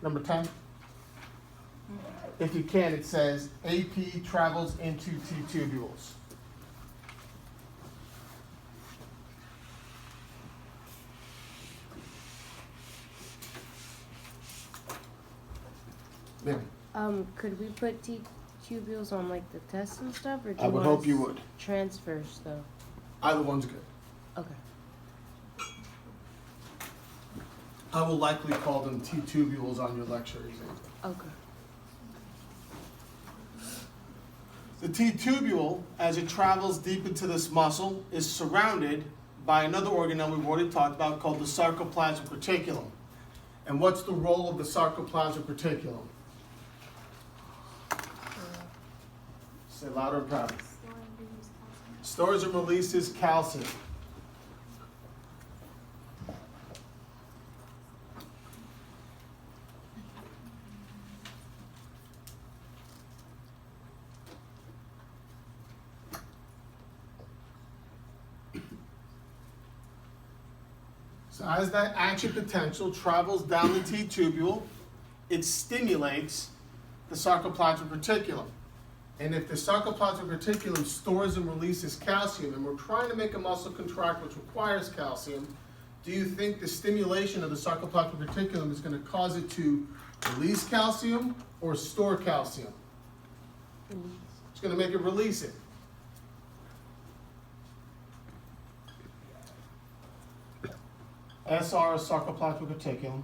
Number 10? If you can, it says AP travels into T tubules. Ma'am, Could we put tubules on like the tests and stuff, or do I would want hope you us would. transfer stuff? Either one's good. Okay. I will likely call them T tubules on your lecture exam. Okay. The T tubule, as it travels deep into this muscle, is surrounded by another organelle we've already talked about called the sarcoplasmic reticulum. And what's the role of the sarcoplasmic reticulum? Say louder and prouder. Stores and releases calcium. So as that action potential travels down the T tubule, it stimulates the sarcoplasmic reticulum. And if the sarcoplasmic reticulum stores and releases calcium, and we're trying to make a muscle contract which requires calcium, do you think the stimulation of the sarcoplasmic reticulum is going to cause it to release calcium or store calcium? It's going to make it release it. SR is sarcoplasmic reticulum.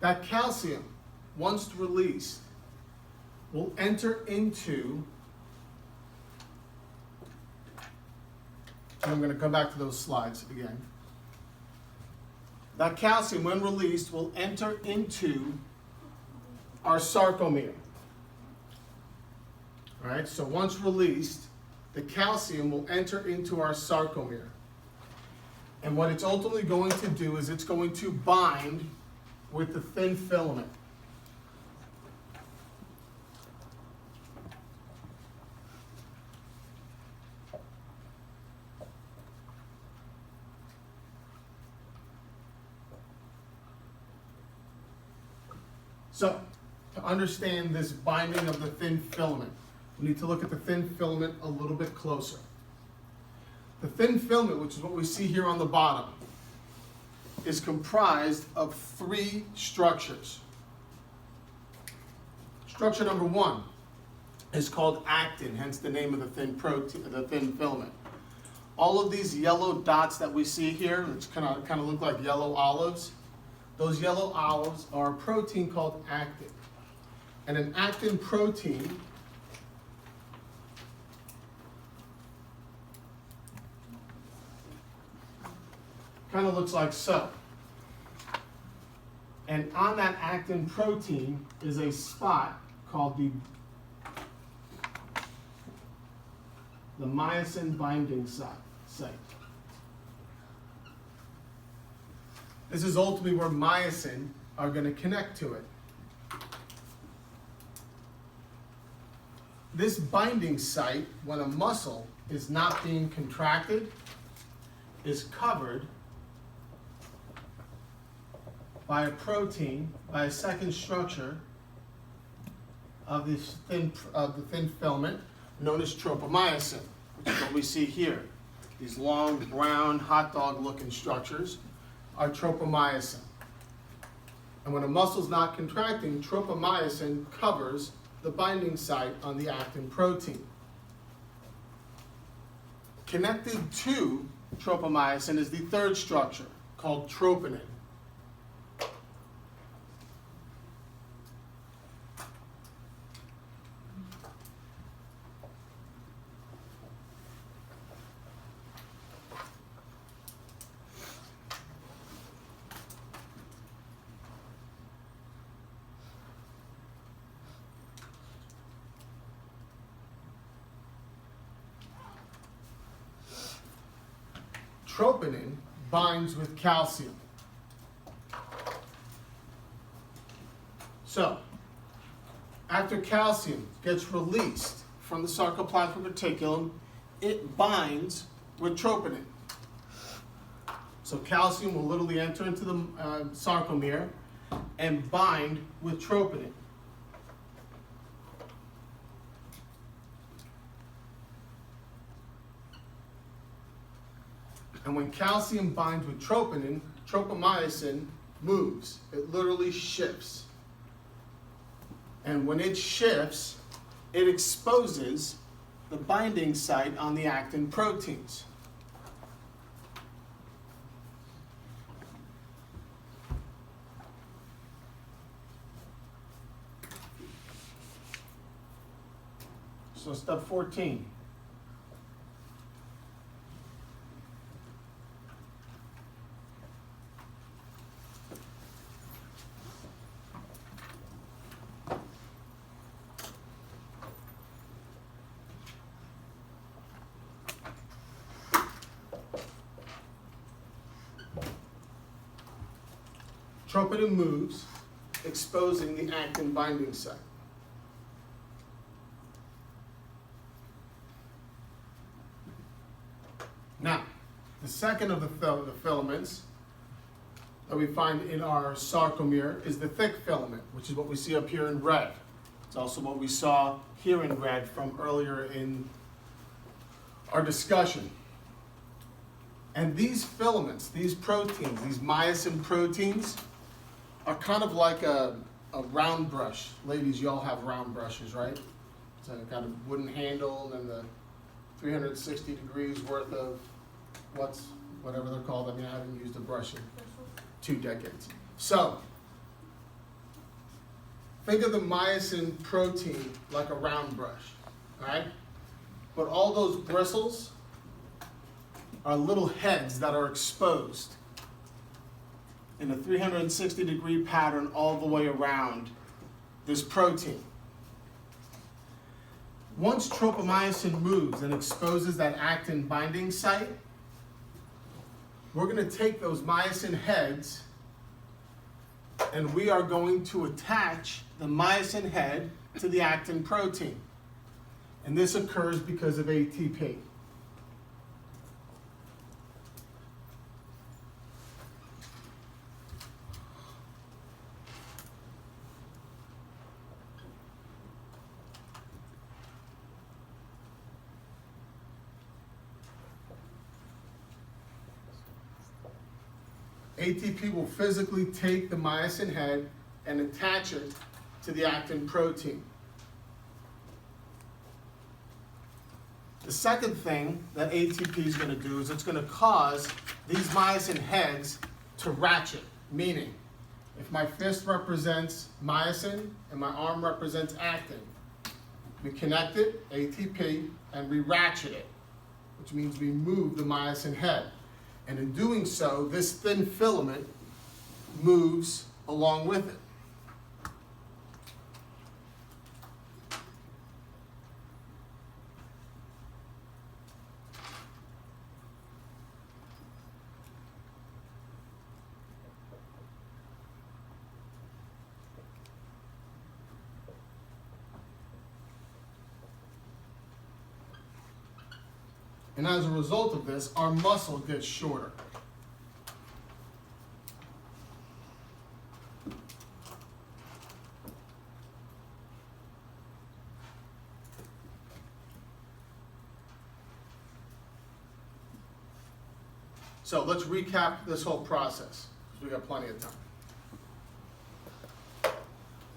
That calcium, once released, will enter into, and I'm going to come back to those slides again. That calcium, when released, will enter into our sarcomere. All right, so once released, the calcium will enter into our sarcomere. And what it's ultimately going to do is it's going to bind with the thin filament. So, to understand this binding of the thin filament, we need to look at the thin filament a little bit closer. The thin filament, which is what we see here on the bottom, is comprised of three structures. Structure number one is called actin, hence the name of the thin protein, the thin filament. All of these yellow dots that we see here, which kind of look like yellow olives, those yellow olives are a protein called actin. And an actin protein kind of looks like so. And on that actin protein is a spot called the myosin binding site. This is ultimately where myosin are going to connect to it. This binding site, when a muscle is not being contracted, is covered by a protein, by a second structure of the thin filament known as tropomyosin, which is what we see here. These long, brown, hot dog looking structures are tropomyosin. And when a muscle is not contracting, tropomyosin covers the binding site on the actin protein. Connected to tropomyosin is the third structure called troponin. troponin binds with calcium. So, after calcium gets released from the sarcoplasmic reticulum, it binds with troponin. So calcium will literally enter into the sarcomere and bind with troponin. And when calcium binds with troponin, tropomyosin moves. It literally shifts. And when it shifts, it exposes the binding site on the actin proteins. So step 14. Troponin moves, exposing the actin binding site. Now, the second of the filaments that we find in our sarcomere is the thick filament, which is what we see up here in red. It's also what we saw here in red from earlier in our discussion. And these filaments, these proteins, these myosin proteins, are kind of like a round brush. Ladies, you all have round brushes, right? It's a kind of wooden handle and the 360 degrees worth of whatever they're called. I mean, I haven't used a brush in 2 decades. So, think of the myosin protein like a round brush, all right? But all those bristles are little heads that are exposed in a 360-degree pattern all the way around this protein. Once tropomyosin moves and exposes that actin binding site, we're going to take those myosin heads and we are going to attach the myosin head to the actin protein. And this occurs because of ATP. ATP will physically take the myosin head and attach it to the actin protein. The second thing that ATP is going to do is it's going to cause these myosin heads to ratchet, meaning if my fist represents myosin and my arm represents actin, we connect it, ATP, and we ratchet it, which means we move the myosin head. And in doing so, this thin filament moves along with it. And as a result of this, our muscle gets shorter. So let's recap this whole process, because we've got plenty of time.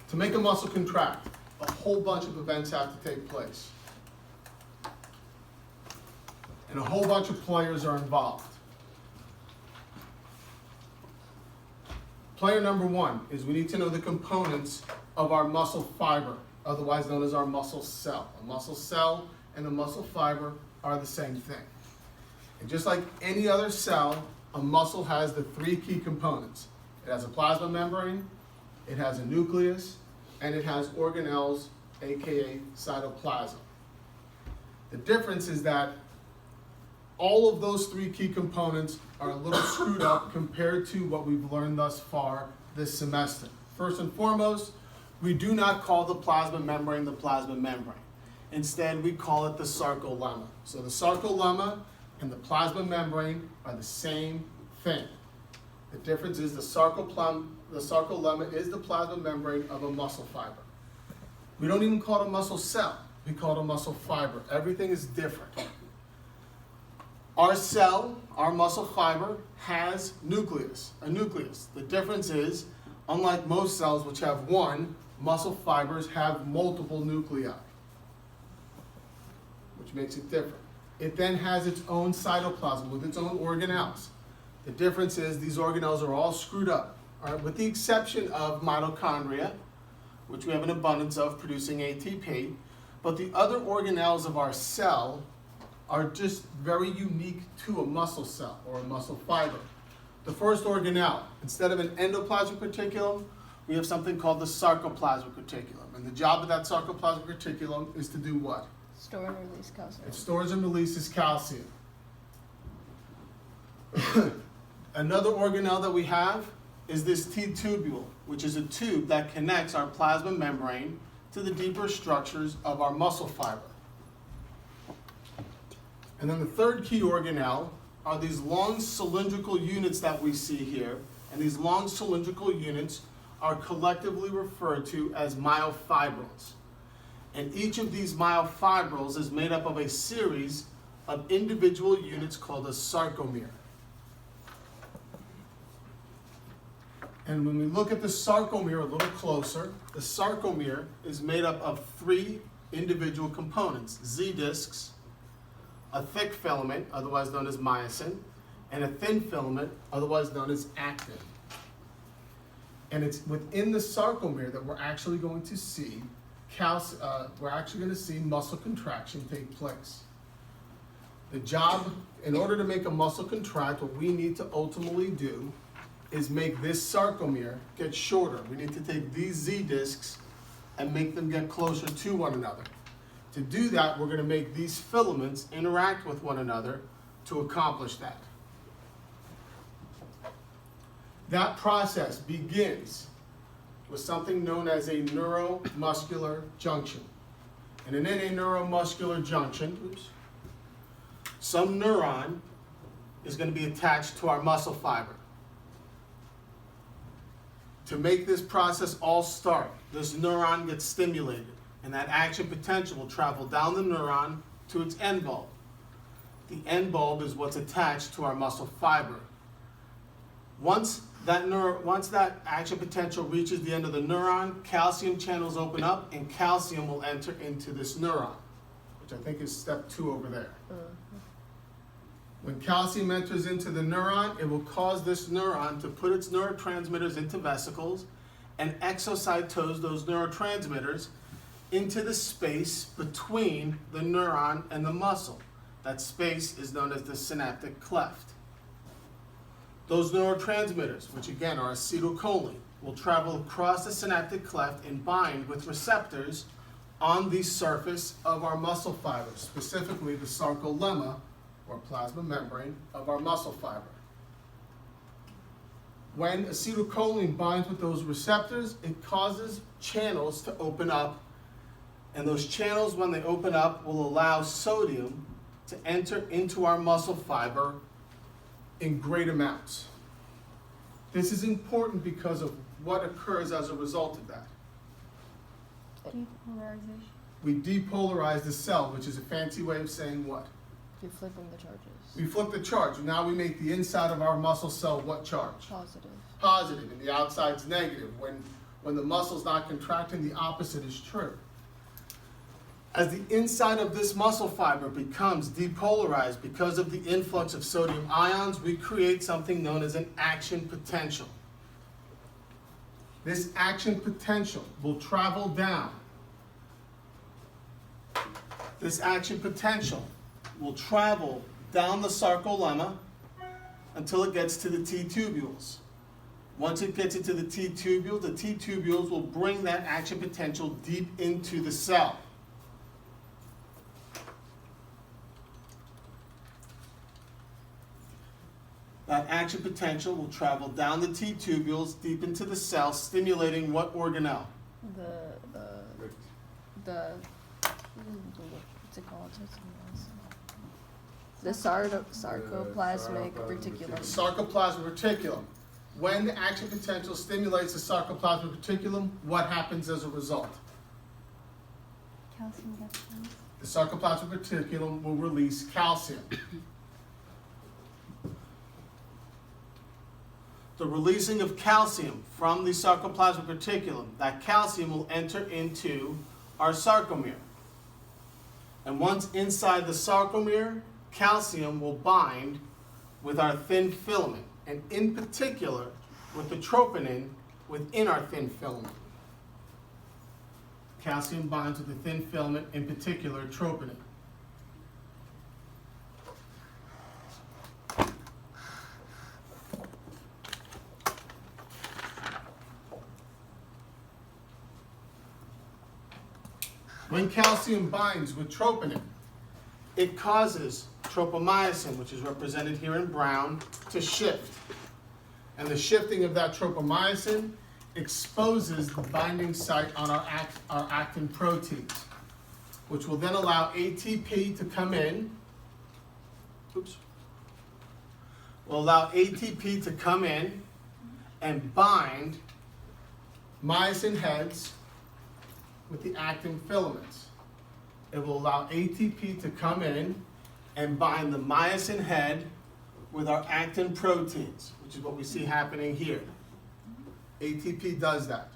To make a muscle contract, a whole bunch of events have to take place. And a whole bunch of players are involved. Player number one is we need to know the components of our muscle fiber, otherwise known as our muscle cell. A muscle cell and a muscle fiber are the same thing. And just like any other cell, a muscle has the 3 key components. It has a plasma membrane, it has a nucleus, and it has organelles, aka cytoplasm. The difference is that all of those three key components are a little screwed up compared to what we've learned thus far this semester. First and foremost, we do not call the plasma membrane the plasma membrane. Instead, we call it the sarcolemma. So the sarcolemma and the plasma membrane are the same thing. The difference is the sarcolemma is the plasma membrane of a muscle fiber. We don't even call it a muscle cell. We call it a muscle fiber. Everything is different. Our cell, our muscle fiber, has a nucleus. The difference is, unlike most cells which have one, muscle fibers have multiple nuclei, which makes it different. It then has its own cytoplasm with its own organelles. The difference is these organelles are all screwed up, all right, with the exception of mitochondria, which we have an abundance of producing ATP, but the other organelles of our cell are just very unique to a muscle cell or a muscle fiber. The first organelle, instead of an endoplasmic reticulum, we have something called the sarcoplasmic reticulum. And the job of that sarcoplasmic reticulum is to do what? Store and release calcium. It stores and releases calcium. Another organelle that we have is this T-tubule, which is a tube that connects our plasma membrane to the deeper structures of our muscle fiber. And then the third key organelle are these long cylindrical units that we see here. And these long cylindrical units are collectively referred to as myofibrils. And each of these myofibrils is made up of a series of individual units called a sarcomere. And when we look at the sarcomere a little closer, the sarcomere is made up of three individual components: Z discs, a thick filament, otherwise known as myosin, and a thin filament, otherwise known as actin. And it's within the sarcomere that we're actually going to see muscle contraction take place. The job, in order to make a muscle contract, what we need to ultimately do is make this sarcomere get shorter. We need to take these Z discs and make them get closer to one another. To do that, we're going to make these filaments interact with one another to accomplish that. That process begins with something known as a neuromuscular junction. And in a neuromuscular junction, some neuron is going to be attached to our muscle fiber. To make this process all start, this neuron gets stimulated, and that action potential will travel down the neuron to its end bulb. The end bulb is what's attached to our muscle fiber. Once that action potential reaches the end of the neuron, calcium channels open up, and calcium will enter into this neuron, which I think is step 2 over there. When calcium enters into the neuron, it will cause this neuron to put its neurotransmitters into vesicles and exocytose those neurotransmitters into the space between the neuron and the muscle. That space is known as the synaptic cleft. Those neurotransmitters, which again are acetylcholine, will travel across the synaptic cleft and bind with receptors on the surface of our muscle fibers, specifically the sarcolemma, or plasma membrane, of our muscle fiber. When acetylcholine binds with those receptors, it causes channels to open up, and those channels, when they open up, will allow sodium to enter into our muscle fiber in great amounts. This is important because of what occurs as a result of that. Depolarization. We depolarize the cell, which is a fancy way of saying what? You're flipping the charges. We flip the charge. Now we make the inside of our muscle cell what charge? Positive. Positive, and the outside's negative. When the muscle's not contracting, the opposite is true. As the inside of this muscle fiber becomes depolarized because of the influx of sodium ions, we create something known as an action potential. This action potential will travel down. This action potential will travel down the sarcolemma until it gets to the T-tubules. Once it gets into the T-tubules will bring that action potential deep into the cell. action potential will travel down the T tubules deep into the cell, stimulating what organelle? What's it called? The sarcoplasmic reticulum. Sarcoplasmic reticulum. When the action potential stimulates the sarcoplasmic reticulum, what happens as a result? Calcium gets released. The sarcoplasmic reticulum will release calcium. The releasing of calcium from the sarcoplasmic reticulum, that calcium will enter into our sarcomere. And once inside the sarcomere, calcium will bind with our thin filament, and in particular with the troponin within our thin filament. Calcium binds with the thin filament, in particular troponin. When calcium binds with troponin, it causes tropomyosin, which is represented here in brown, to shift. And the shifting of that tropomyosin exposes the binding site on our actin proteins, which will then allow ATP to come in. Will allow ATP to come in and bind myosin heads with the actin filaments. It will allow ATP to come in and bind the myosin head with our actin proteins, which is what we see happening here. ATP does that.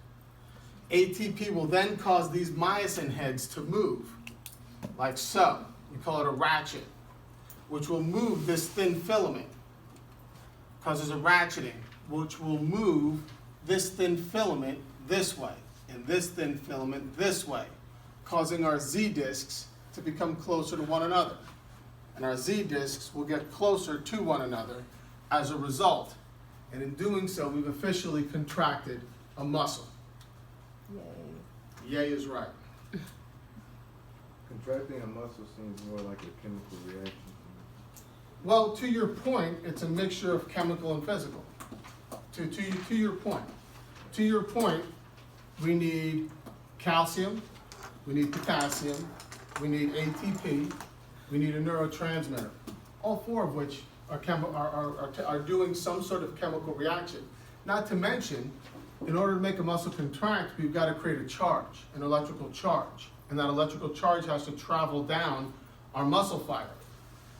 ATP will then cause these myosin heads to move, like so. We call it a ratchet, which will move this thin filament. Causes a ratcheting, which will move this thin filament this way, and this thin filament this way, causing our Z discs to become closer to one another. And our Z discs will get closer to one another as a result. And in doing so, we've officially contracted a muscle. Yay. Yay is right. Contracting a muscle seems more like a chemical reaction to me. Well, to your point, it's a mixture of chemical and physical. To your point. To your point, we need calcium, we need potassium, we need ATP, we need a neurotransmitter. All four of which are doing some sort of chemical reaction. Not to mention, in order to make a muscle contract, we've got to create a charge, an electrical charge. And that electrical charge has to travel down our muscle fiber.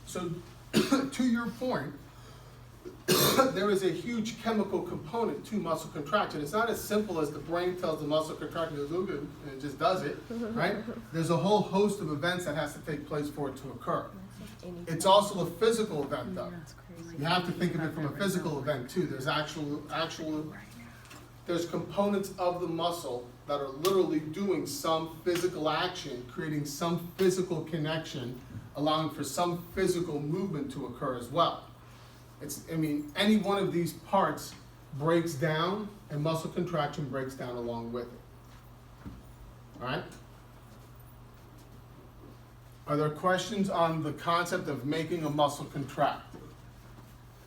So, to your point, there is a huge chemical component to muscle contraction. It's not as simple as the brain tells the muscle contraction, goes, "Oh, good," and it just does it, right? There's a whole host of events that has to take place for it to occur. It's also a physical event, though. That's crazy. You have to think of it from a physical event too. There's there's components of the muscle that are literally doing some physical action, creating some physical connection, allowing for some physical movement to occur as well. Any one of these parts breaks down, and muscle contraction breaks down along with it. All right? Are there questions on the concept of making a muscle contract?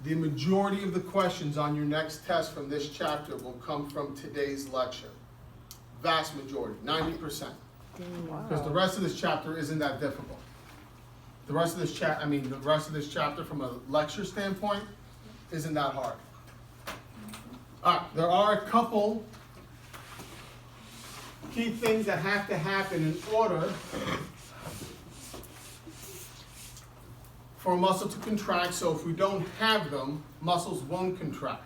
The majority of the questions on your next test from this chapter will come from today's lecture. Vast majority, 90%. Because the rest of this chapter isn't that difficult. The rest of this chapter from a lecture standpoint isn't that hard. All right, there are a couple key things that have to happen in order for a muscle to contract. So if we don't have them, muscles won't contract.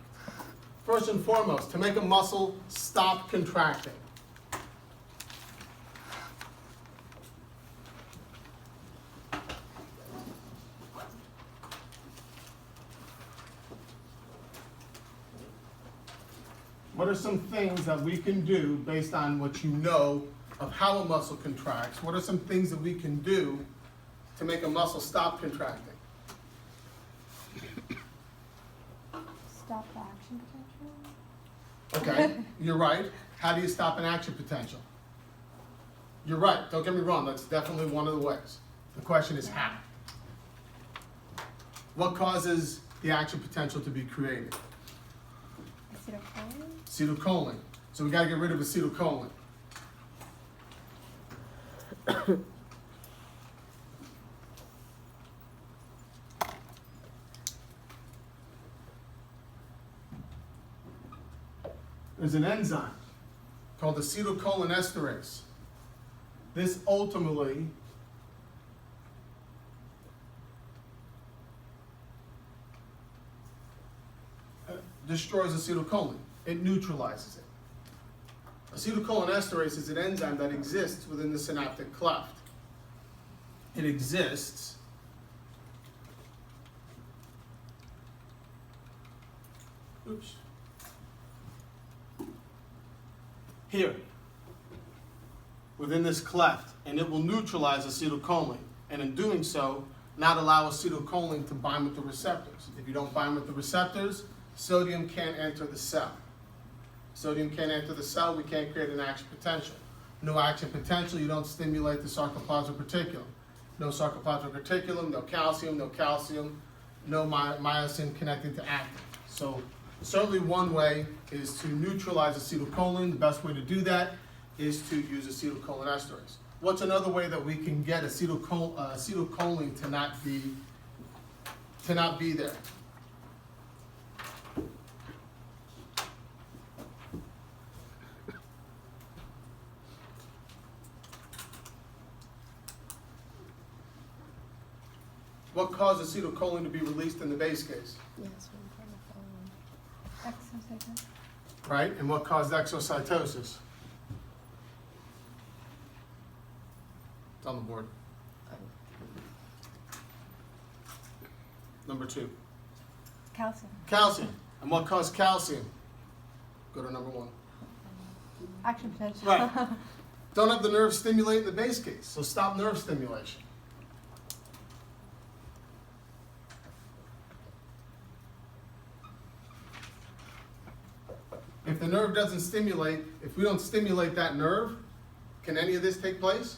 First and foremost, to make a muscle stop contracting. What are some things that we can do based on what you know of how a muscle contracts? What are some things that we can do to make a muscle stop contracting? Stop the action potential. Okay, you're right. How do you stop an action potential? You're right, don't get me wrong, that's definitely one of the ways. The question is how. What causes the action potential to be created? Acetylcholine? Acetylcholine. So we gotta get rid of acetylcholine. There's an enzyme called acetylcholinesterase. This ultimately destroys acetylcholine. It neutralizes it. Acetylcholinesterase is an enzyme that exists within the synaptic cleft. It exists here, within this cleft, and it will neutralize acetylcholine, and in doing so, not allow acetylcholine to bind with the receptors. If you don't bind with the receptors, sodium can't enter the cell. Sodium can't enter the cell, we can't create an action potential. No action potential, you don't stimulate the sarcoplasmic reticulum. No sarcoplasmic reticulum, no calcium, no myosin connecting to actin. So certainly one way is to neutralize acetylcholine. The best way to do that is to use acetylcholinesterase. What's another way that we can get acetylcholine to not be there? What caused acetylcholine to be released in the base case? Yes, I'm trying to follow. Exocytosis? Right? And what caused exocytosis? It's on the board. Number 2. Calcium? Calcium. And what caused calcium? Go to number 1. Action potential? Right. Don't have the nerve stimulate in the base case, so stop nerve stimulation. If the nerve doesn't stimulate, if we don't stimulate that nerve, can any of this take place?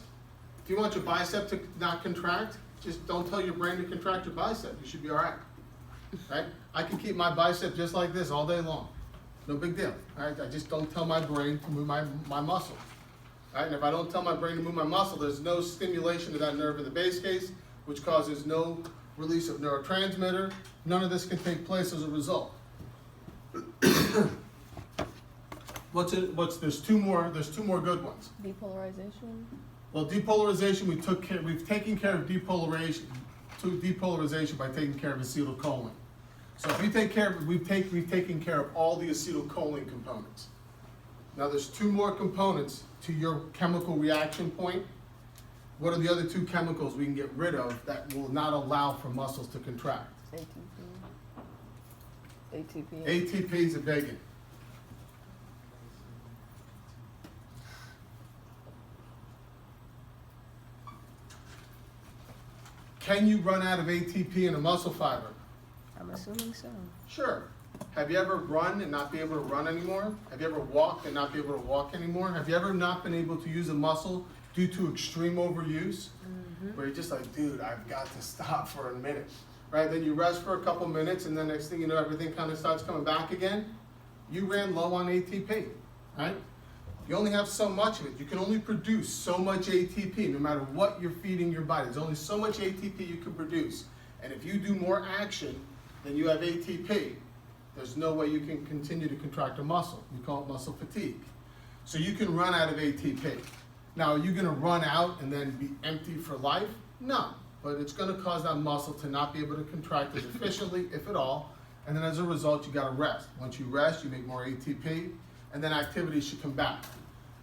If you want your bicep to not contract, just don't tell your brain to contract your bicep. You should be all right. Right? I can keep my bicep just like this all day long. No big deal. All right? I just don't tell my brain to move my muscle. All right? And if I don't tell my brain to move my muscle, there's no stimulation of that nerve in the base case, which causes no release of neurotransmitter. None of this can take place as a result. There's two more good ones. Depolarization. Well, depolarization, we've taken care of depolarization by taking care of acetylcholine. So if we take care of, we've taken care of all the acetylcholine components. Now there's 2 more components to your chemical reaction point. What are the other 2 chemicals we can get rid of that will not allow for muscles to contract? ATP. ATP is a big one. Can you run out of ATP in a muscle fiber? I'm assuming so. Sure. Have you ever run and not be able to run anymore? Have you ever walked and not be able to walk anymore? Have you ever not been able to use a muscle due to extreme overuse? Where you're just like, dude, I've got to stop for a minute. Right? Then you rest for a couple minutes and then next thing you know, everything kind of starts coming back again. You ran low on ATP, right? You only have so much of it. You can only produce so much ATP no matter what you're feeding your body. There's only so much ATP you can produce. And if you do more action than you have ATP, there's no way you can continue to contract a muscle. We call it muscle fatigue. So you can run out of ATP. Now, are you going to run out and then be empty for life? No. But it's going to cause that muscle to not be able to contract as efficiently, if at all. And then as a result, you got to rest. Once you rest, you make more ATP. And then activity should come back.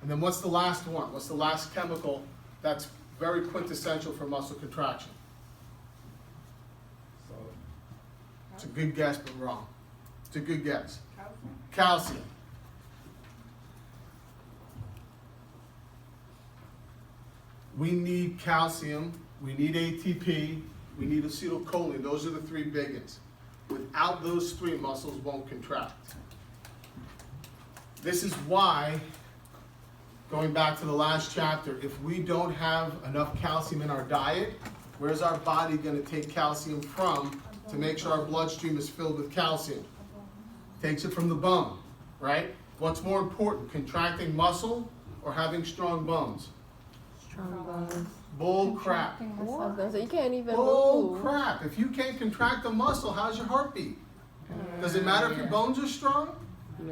And then what's the last one? What's the last chemical that's very quintessential for muscle contraction? It's a good guess, but wrong. It's a good guess. Calcium. We need calcium, we need ATP, we need acetylcholine. Those are the 3 big ones. Without those 3, muscles won't contract. This is why, going back to the last chapter, if we don't have enough calcium in our diet, where's our body going to take calcium from to make sure our bloodstream is filled with calcium. Takes it from the bone, right? What's more important, contracting muscle or having strong bones? Strong bones. Bull crap. Contracting I was muscle. gonna say, you can't even Bull move. crap. If you can't contract a muscle, how's your heartbeat? Does it matter if your bones are strong?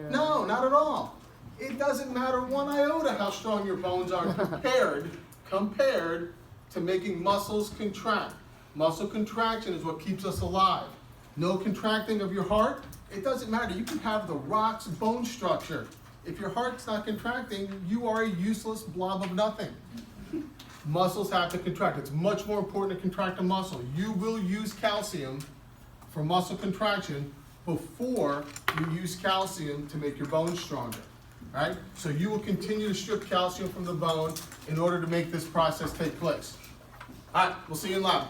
No, not at all. It doesn't matter one iota how strong your bones are compared to making muscles contract. Muscle contraction is what keeps us alive. No contracting of your heart, it doesn't matter. You can have the rock's bone structure. If your heart's not contracting, you are a useless blob of nothing. Muscles have to contract. It's much more important to contract a muscle. You will use calcium for muscle contraction before you use calcium to make your bones stronger, right? So you will continue to strip calcium from the bone in order to make this process take place. All right, we'll see you in lab.